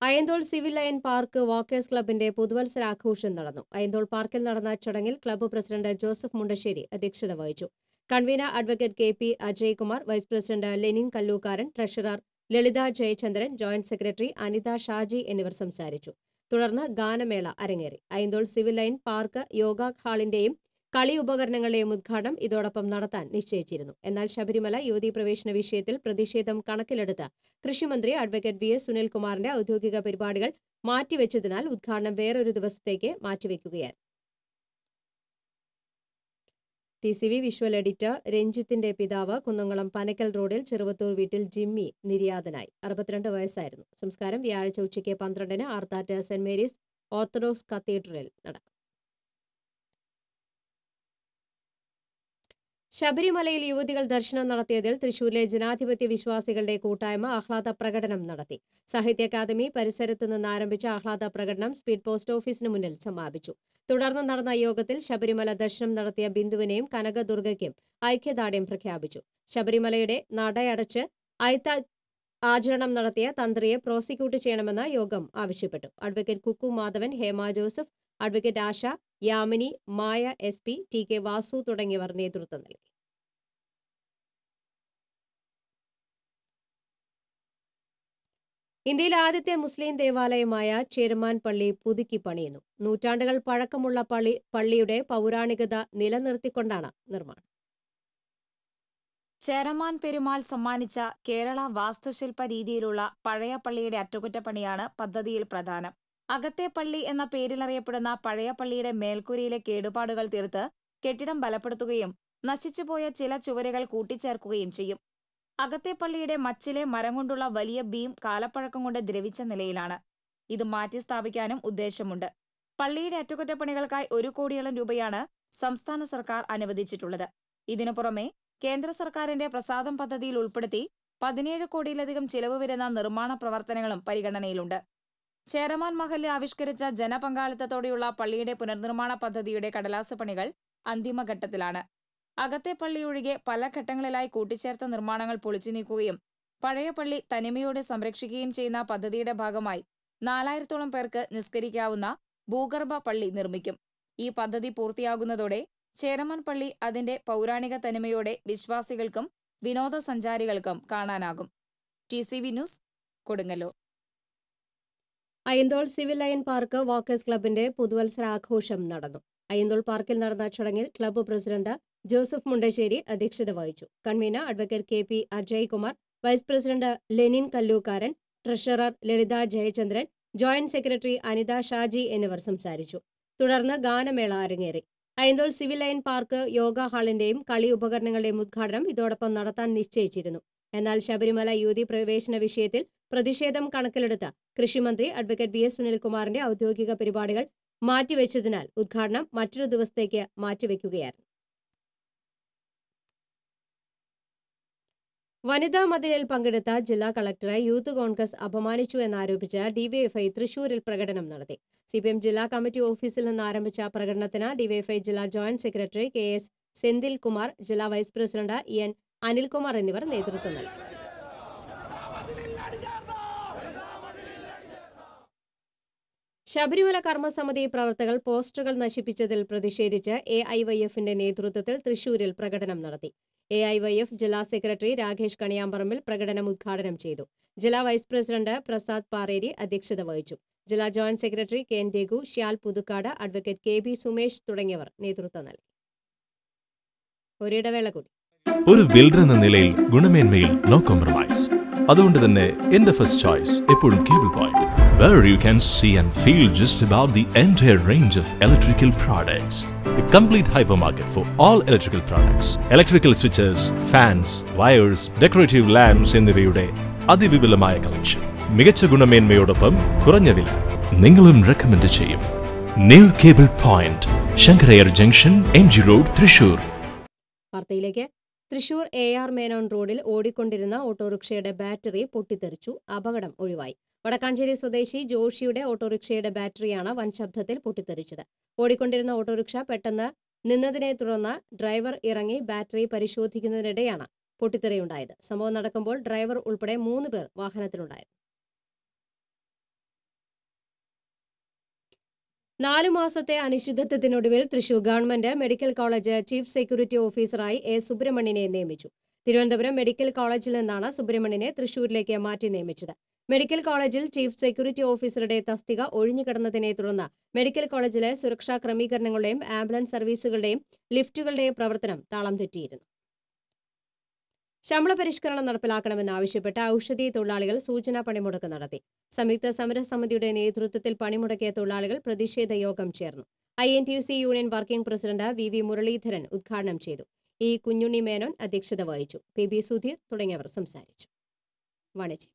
അയന്തോൾ സിവിൽ ലൈൻ പാർക്ക് വാക്കേഴ്സ് ക്ലബിന്റെ പുതുവത്സരാഘോഷം നടന്നു. അയന്തോൾ പാർക്കിൽ നടന്ന ചടങ്ങിൽ ക്ലബ്ബ് പ്രസിഡന്റ് ജോസഫ് മുണ്ടശ്ശേരി അധ്യക്ഷത വഹിച്ചു. Convener advocate KP Ajaykumar, vice president Lenin Kallookkaran, treasurer Lalitha Jayachandran, joint secretary Anitha Shaji എന്നിവർ സംസാരിച്ചു. തുടർന്ന് ഗാനമേള അരങ്ങേറി. Ayyanthole civil line park yoga ഹാളിന്റെയും കളി ഉപകരണങ്ങളുടെയും ഉദ്ഘാടനം ഇതോടൊപ്പം നടത്താൻ നിശ്ചയിച്ചിരുന്നു. എന്നാൽ ശബരിമല യുവതീ പ്രവേശന വിഷയത്തിൽ പ്രതിഷേധം കണക്കിലെടുത്ത് കൃഷിമന്ത്രി അഡ്വക്കേറ്റ് VS സുനിൽകുമാറിന്റെ ഔദ്യോഗിക പരിപാടികൾ മാറ്റിവെച്ചതിനാൽ ഉദ്ഘാടനം വേറൊരു ദിവസത്തേക്ക് മാറ്റിവെക്കുകയായിരുന്നു. TCV വിഷ്വൽ എഡിറ്റർ രഞ്ജിത്തിന്റെ പിതാവ് കുന്നംകുളം പനക്കൽ റോഡിൽ ചെറുവത്തൂർ വീട്ടിൽ ജിമ്മി നിര്യാതനായി. 62 വയസ്സായിരുന്നു. സംസ്കാരം വ്യാഴാഴ്ച ഉച്ചയ്ക്ക് 12-ന് ആർത്താറ്റ് സെന്റ് മേരീസ് ഓർത്തഡോക്സ് കത്തീഡ്രലിൽ നടക്കും. ശബരിമലയിൽ യുവതികൾ ദർശനം നടത്തിയതിൽ തൃശൂരിലെ ജനാധിപത്യ വിശ്വാസികളുടെ കൂട്ടായ്മ ആഹ്ലാദ പ്രകടനം നടത്തി. സാഹിത്യ അക്കാദമി പരിസരത്തു നിന്ന് ആരംഭിച്ച ആഹ്ലാദ പ്രകടനം സ്പീഡ് പോസ്റ്റ് ഓഫീസിന് മുന്നിൽ സമാപിച്ചു. തുടർന്ന് നടന്ന യോഗത്തിൽ ശബരിമല ദർശനം നടത്തിയ ബിന്ദുവിനെയും കനകദുർഗയ്ക്കും ഐക്യദാർഢ്യം പ്രഖ്യാപിച്ചു. ശബരിമലയുടെ നടയടച്ച് ആചരണം നടത്തിയ തന്ത്രിയെ പ്രോസിക്യൂട്ട് ചെയ്യണമെന്ന് യോഗം ആവശ്യപ്പെട്ടു. Advocate Kukku Madhavan, Hema Joseph, advocate Asha, Yamini, Maya SP, TK Vasu തുടങ്ങിയവർ നേതൃത്വം നൽകി. ഇന്ത്യയിലെ ആദ്യത്തെ മുസ്ലിം ദേവാലയമായ ചേരമാൻ പള്ളി പുതുക്കി പണിയുന്നു. നൂറ്റാണ്ടുകൾ പഴക്കമുള്ള പള്ളിയുടെ പൗരാണികത നിലനിർത്തിക്കൊണ്ടാണ് നിർമ്മാണം. ചേരമാൻ പെരുമാൾ സമ്മാനിച്ച കേരള വാസ്തുശില്പ രീതിയിലുള്ള പഴയ പള്ളിയുടെ അറ്റകുറ്റപ്പണിയാണ് പദ്ധതിയിൽ പ്രധാനം. അകത്തെ പള്ളി എന്ന പേരിലറിയപ്പെടുന്ന പഴയ പള്ളിയുടെ മേൽക്കൂരയിലെ കേടുപാടുകൾ തീർത്ത് കെട്ടിടം ബലപ്പെടുത്തുകയും നശിച്ചുപോയ ചില ചുവരുകൾ കൂട്ടിച്ചേർക്കുകയും ചെയ്യും. അകത്തെ പള്ളിയുടെ മച്ചിലെ മരം കൊണ്ടുള്ള വലിയ ബീം കാലപ്പഴക്കം കൊണ്ട് ദ്രവിച്ച നിലയിലാണ്. ഇത് മാറ്റി സ്ഥാപിക്കാനും ഉദ്ദേശമുണ്ട്. പള്ളിയുടെ അറ്റകുറ്റപ്പണികൾക്കായി 1 കോടിയോളം രൂപയാണ് സംസ്ഥാന സർക്കാർ അനുവദിച്ചിട്ടുള്ളത്. ഇതിനു പുറമെ കേന്ദ്ര സർക്കാരിന്റെ പ്രസാദം പദ്ധതിയിൽ ഉൾപ്പെടുത്തി 17 കോടിയിലധികം ചിലവ് വരുന്ന നിർമ്മാണ പ്രവർത്തനങ്ങളും പരിഗണനയിലുണ്ട്. ചേരമാൻ മഹല്ല് ആവിഷ്കരിച്ച ജനപങ്കാളിത്തത്തോടെയുള്ള പള്ളിയുടെ പുനർനിർമ്മാണ പദ്ധതിയുടെ കടലാസ് പണികൾ അന്തിമഘട്ടത്തിലാണ്. അകത്തെ പള്ളി ഒഴികെ പല ഘട്ടങ്ങളിലായി കൂട്ടിച്ചേർത്ത നിർമ്മാണങ്ങൾ പൊളിച്ചു നീക്കുകയും പഴയ പള്ളി തനിമയോടെ സംരക്ഷിക്കുകയും ചെയ്യുന്ന പദ്ധതിയുടെ ഭാഗമായി 4000-ഓളം പേർക്ക് നിസ്കരിക്കാവുന്ന ഭൂഗർഭ പള്ളി നിർമ്മിക്കും. ഈ പദ്ധതി പൂർത്തിയാകുന്നതോടെ ചേരമാൻ പള്ളി അതിന്റെ പൗരാണിക തനിമയോടെ വിശ്വാസികൾക്കും വിനോദസഞ്ചാരികൾക്കും കാണാനാകും. TCV news, Kodungallur. Ayyanthole civil line park walkers ക്ലബിന്റെ പുതുവത്സരാഘോഷം നടന്നു. അയന്തോൾ പാർക്കിൽ നടന്ന ചടങ്ങിൽ ക്ലബ്ബ് പ്രസിഡന്റ് ജോസഫ് മുണ്ടശ്ശേരി അധ്യക്ഷത വഹിച്ചു. Convener advocate KP Ajaykumar, vice president Lenin Kallookkaran, treasurer Lalitha Jayachandran, joint secretary Anitha Shaji എന്നിവർ സംസാരിച്ചു. തുടർന്ന് ഗാനമേള അരങ്ങേറി. Ayyanthole civil line park yoga ഹാളിന്റെയും കളി ഉപകരണങ്ങളുടെയും ഉദ്ഘാടനം ഇതോടൊപ്പം നടത്താൻ നിശ്ചയിച്ചിരുന്നു. എന്നാൽ ശബരിമല യുവതീ പ്രവേശന വിഷയത്തിൽ പ്രതിഷേധം കണക്കിലെടുത്ത കൃഷിമന്ത്രി അഡ്വക്കേറ്റ് VS സുനിൽകുമാറിന്റെ ഔദ്യോഗിക പരിപാടികൾ മാറ്റിവെച്ചതിനാൽ ഉദ്ഘാടനം മറ്റൊരു ദിവസത്തേക്ക് മാറ്റിവെക്കുകയായിരുന്നു. വനിതാ മതിലിൽ പങ്കെടുത്ത ജില്ലാ കളക്ടറെ യൂത്ത് കോൺഗ്രസ് അപമാനിച്ചു എന്നാരോപിച്ച് DYFI തൃശൂരിൽ പ്രകടനം നടത്തി. CPM ജില്ലാ കമ്മിറ്റി ഓഫീസിൽ നിന്ന് ആരംഭിച്ച പ്രകടനത്തിന് DYFI ജില്ലാ joint secretary KS Senthil Kumar, ജില്ലാ വൈസ് പ്രസിഡന്റ് EN അനിൽകുമാർ എന്നിവർ നേതൃത്വം നൽകി. ശബരിമല കർമ്മസമിതി പ്രവർത്തകർ പോസ്റ്ററുകൾ നശിപ്പിച്ചതിൽ പ്രതിഷേധിച്ച് AIYFന്റെ നേതൃത്വത്തിൽ തൃശൂരിൽ പ്രകടനം നടത്തി. AIYF ജില്ലാ സെക്രട്ടറി രാകേഷ് കണിയാമ്പറമ്പിൽ പ്രകടനം ഉദ്ഘാടനം ചെയ്തു. ജില്ലാ വൈസ് പ്രസിഡന്റ് പ്രസാദ് പാറേരി അധ്യക്ഷത വഹിച്ചു. ജില്ലാ joint secretary K. Raghu, Shyal Puthukkad, advocate KB Sumesh തുടങ്ങിയവർ നേതൃത്വം നൽകി. ഒരിടവേള കൂടി. ഒരു ബിൽഡർ എന്ന നിലയിൽ ഗുണമേന്മയിൽ നോ കോംപ്രമൈസ്. അതുകൊണ്ട് തന്നെ എന്റെ ഫസ്റ്റ് ചോയ്സ് എപ്പോഴും cable point, where you can see and feel just about the entire range of electrical products. The complete hypermarket for all electrical products. Electrical switches, fans, wires, decorative lamps എന്നിവയുടെ അതിവിപുലമായ കളക്ഷൻ. മികച്ച ഗുണമേന്മയോടൊപ്പം കുറഞ്ഞ വില. നിങ്ങളും റെക്കമെൻഡ് ചെയ്യും. New cable point, Sankara Iyer junction, MG road, Thrissur. വാർത്തയിലേക്ക്. തൃശൂർ AR മേനോൻ റോഡിൽ ഓടിക്കൊണ്ടിരുന്ന ഓട്ടോറിക്ഷയുടെ ബാറ്ററി പൊട്ടിത്തെറിച്ചു. അപകടം ഒഴിവായി. വടക്കാഞ്ചേരി സ്വദേശി ജോഷിയുടെ ഓട്ടോറിക്ഷയുടെ ബാറ്ററിയാണ് വൻ ശബ്ദത്തിൽ പൊട്ടിത്തെറിച്ചത്. ഓടിക്കൊണ്ടിരുന്ന ഓട്ടോറിക്ഷ പെട്ടെന്ന് നിന്നതിനെ തുടർന്ന് ഡ്രൈവർ ഇറങ്ങി ബാറ്ററി പരിശോധിക്കുന്നതിനിടെയാണ് പൊട്ടിത്തെറിയുണ്ടായത്. സംഭവം നടക്കുമ്പോൾ ഡ്രൈവർ ഉൾപ്പെടെ 3 പേർ വാഹനത്തിലുണ്ടായിരുന്നു. 4 മാസത്തെ അനിശ്ചിതത്വത്തിനൊടുവിൽ Thrissur government medical college chief security ഓഫീസറായി A. സുബ്രഹ്മണ്യനെ നിയമിച്ചു. തിരുവനന്തപുരം മെഡിക്കൽ കോളേജിൽ നിന്നാണ് സുബ്രഹ്മണ്യനെ തൃശൂരിലേക്ക് മാറ്റി നിയമിച്ചത്. മെഡിക്കൽ കോളേജിൽ ചീഫ് സെക്യൂരിറ്റി ഓഫീസറുടെ തസ്തിക ഒഴിഞ്ഞുകിടന്നതിനെ തുടർന്ന് മെഡിക്കൽ കോളേജിലെ സുരക്ഷാ ക്രമീകരണങ്ങളുടെയും ആംബുലൻസ് സർവീസുകളുടെയും ലിഫ്റ്റുകളുടെയും പ്രവർത്തനം താളം തെറ്റിയിരുന്നു. ശമ്പള പരിഷ്കരണം നടപ്പിലാക്കണമെന്നാവശ്യപ്പെട്ട് ഔഷധി തൊഴിലാളികൾ സൂചനാ പണിമുടക്ക് നടത്തി. സംയുക്ത സമരസമിതിയുടെ നേതൃത്വത്തിൽ പണിമുടക്കിയ തൊഴിലാളികൾ പ്രതിഷേധ യോഗം ചേർന്നു. INTUC union working president VV Muraleedharan ഉദ്ഘാടനം ചെയ്തു. E. കുഞ്ഞുണ്ണി മേനോൻ അധ്യക്ഷത വഹിച്ചു. PB സുധീർ തുടങ്ങിയവർ സംസാരിച്ചു. വാണിജ്യം.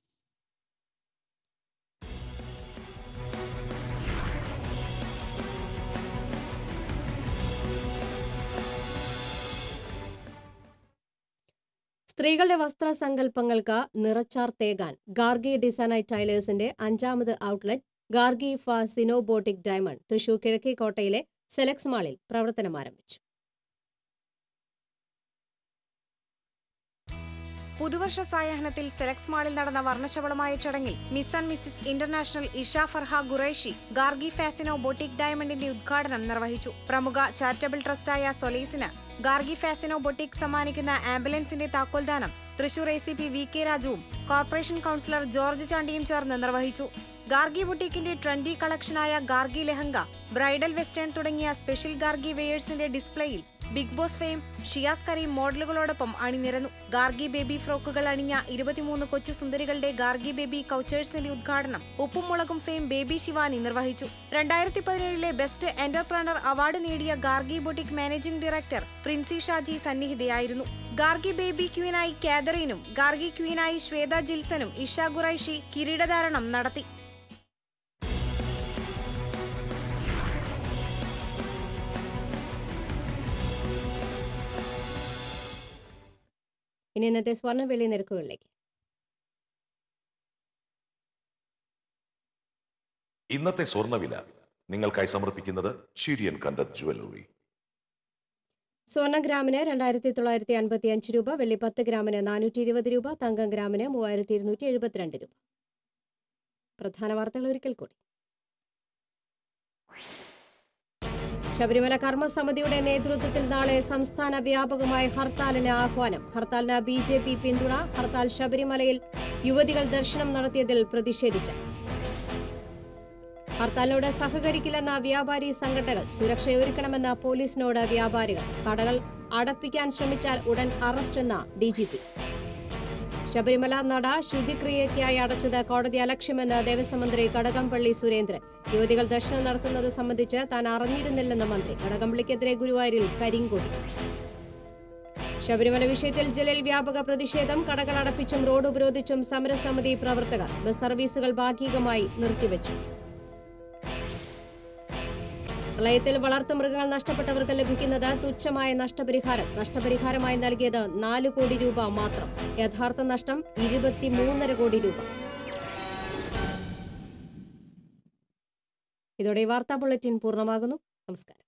സ്ത്രീകളുടെ വസ്ത്രസങ്കല്പങ്ങൾക്ക് നിറച്ചാർത്തേകാൻ ഗാർഗി ഡിസൈൻ ടൈലേഴ്സിന്റെ 5ാമത് ഔട്ട്ലെറ്റ് ഗാർഗി സിനോബോട്ടിക് ഡയമണ്ട് തൃശൂർ കിഴക്കേക്കോട്ടയിലെ സെലക്സ് മാളിൽ പ്രവർത്തനം ആരംഭിച്ചു. പുതുവർഷ സായാഹ്നത്തിൽ സെലക്സ് മാളിൽ നടന്ന വർണ്ണശബളമായ ചടങ്ങിൽ miss and Mrs international Isha Farha Qureshi Gargi Fascino boutique ഡയമണ്ടിന്റെ ഉദ്ഘാടനം നിർവഹിച്ചു. പ്രമുഖ ചാരിറ്റബിൾ ട്രസ്റ്റായ സൊലീസിന് ഗാർഗി ഫാസിനോ ബൊട്ടിക് സമ്മാനിക്കുന്ന ആംബുലൻസിന്റെ താക്കോൽദാനം തൃശൂർ ACP VK രാജുവും കോർപ്പറേഷൻ കൌൺസിലർ ജോർജ് ചാണ്ടിയും ചേർന്ന് നിർവഹിച്ചു. ഗാർഗി ബുട്ടീക്കിന്റെ ട്രെൻഡി കളക്ഷനായ ഗാർഗി ലെഹങ്ക, ബ്രൈഡൽ വെസ്റ്റേൺ തുടങ്ങിയ സ്പെഷ്യൽ ഗാർഗി വെയേഴ്സിന്റെ ഡിസ്പ്ലേയിൽ Bigg Boss fame Shiyas Kareem മോഡലുകളോടൊപ്പം അണിനിരന്നു. ഗാർഗി ബേബി ഫ്രോക്കുകൾ അണിഞ്ഞ 23 കൊച്ചു സുന്ദരികളുടെ ഗാർഗി ബേബി കൗച്ചേഴ്സിന്റെ ഉദ്ഘാടനം ഉപ്പും മുളകും ഫെയിം ബേബി ശിവാനി നിർവഹിച്ചു. 2017 ബെസ്റ്റ് എന്റർപ്രണർ അവാർഡ് നേടിയ Gargi boutique managing director Princy Shaji സന്നിഹിതയായിരുന്നു. ഗാർഗി ബേബി ക്വീനായി കാതറീനും ഗാർഗി ക്വീനായി ശ്വേത ജിൽസനും ഇഷ ഖുറൈഷി കിരീടധാരണം നടത്തി. ഇനി ഇന്നത്തെ സ്വർണ്ണ വെള്ളി നിരക്കുകളിലേക്ക്. ഇന്നത്തെ സ്വർണ്ണവില നിങ്ങൾക്കായി സമർപ്പിക്കുന്നത് ചിരിയൻ കണ്ടത് ജുവല്ലറി. സ്വർണ്ണം ഗ്രാമിന് 2955 രൂപ, വെള്ളി 10 ഗ്രാമിന് 420 രൂപ, തങ്കം ഗ്രാമിന് 3272 രൂപ. പ്രധാന വാർത്തകൾ ഒരിക്കൽ കൂടി. ശബരിമല കർമ്മസമിതിയുടെ നേതൃത്വത്തിൽ നാളെ സംസ്ഥാന വ്യാപകമായ ഹർത്താലിന് ആഹ്വാനം. ഹർത്താലിന് BJP പിന്തുണ. ഹർത്താൽ ശബരിമലയിൽ യുവതികൾ ദർശനം നടത്തിയതിൽ പ്രതിഷേധിച്ച്. ഹർത്താലിനോട് സഹകരിക്കില്ലെന്ന വ്യാപാരി സംഘടനകൾ. സുരക്ഷയൊരുക്കണമെന്ന പോലീസിനോട് വ്യാപാരികൾ. കടകൾ അടപ്പിക്കാൻ ശ്രമിച്ചാൽ ഉടൻ അറസ്റ്റെന്ന DGP. ശബരിമല നട ശുദ്ധിക്രിയയ്ക്കായി അടച്ചത് കോടതി അലക്ഷ്യമെന്ന് ദേവസ്വം മന്ത്രി കടകംപള്ളി സുരേന്ദ്രൻ. യുവതികൾ ദർശനം നടത്തുന്നത് സംബന്ധിച്ച് താൻ അറിഞ്ഞിരുന്നില്ലെന്ന് മന്ത്രി. കടകംപള്ളിക്കെതിരെ ഗുരുവായൂരിൽ കരിങ്കൊടി. ശബരിമല വിഷയത്തിൽ ജില്ലയിൽ വ്യാപക പ്രതിഷേധം. കടകൾ അടപ്പിച്ചും റോഡ് ഉപരോധിച്ചും സമരസമിതി പ്രവർത്തകർ. ബസ് സർവീസുകൾ ഭാഗികമായി നിർത്തിവെച്ചു. പ്രളയത്തിൽ വളർത്തുമൃഗങ്ങൾ നഷ്ടപ്പെട്ടവർക്ക് ലഭിക്കുന്നത് തുച്ഛമായ നഷ്ടപരിഹാരം. നഷ്ടപരിഹാരമായി നൽകിയത് 4 കോടി രൂപ മാത്രം. യഥാർത്ഥ നഷ്ടം 23.5 കോടി രൂപ. ഇതോടെ വാർത്താ ബുള്ളറ്റിൻ പൂർണ്ണമാകുന്നു. നമസ്കാരം.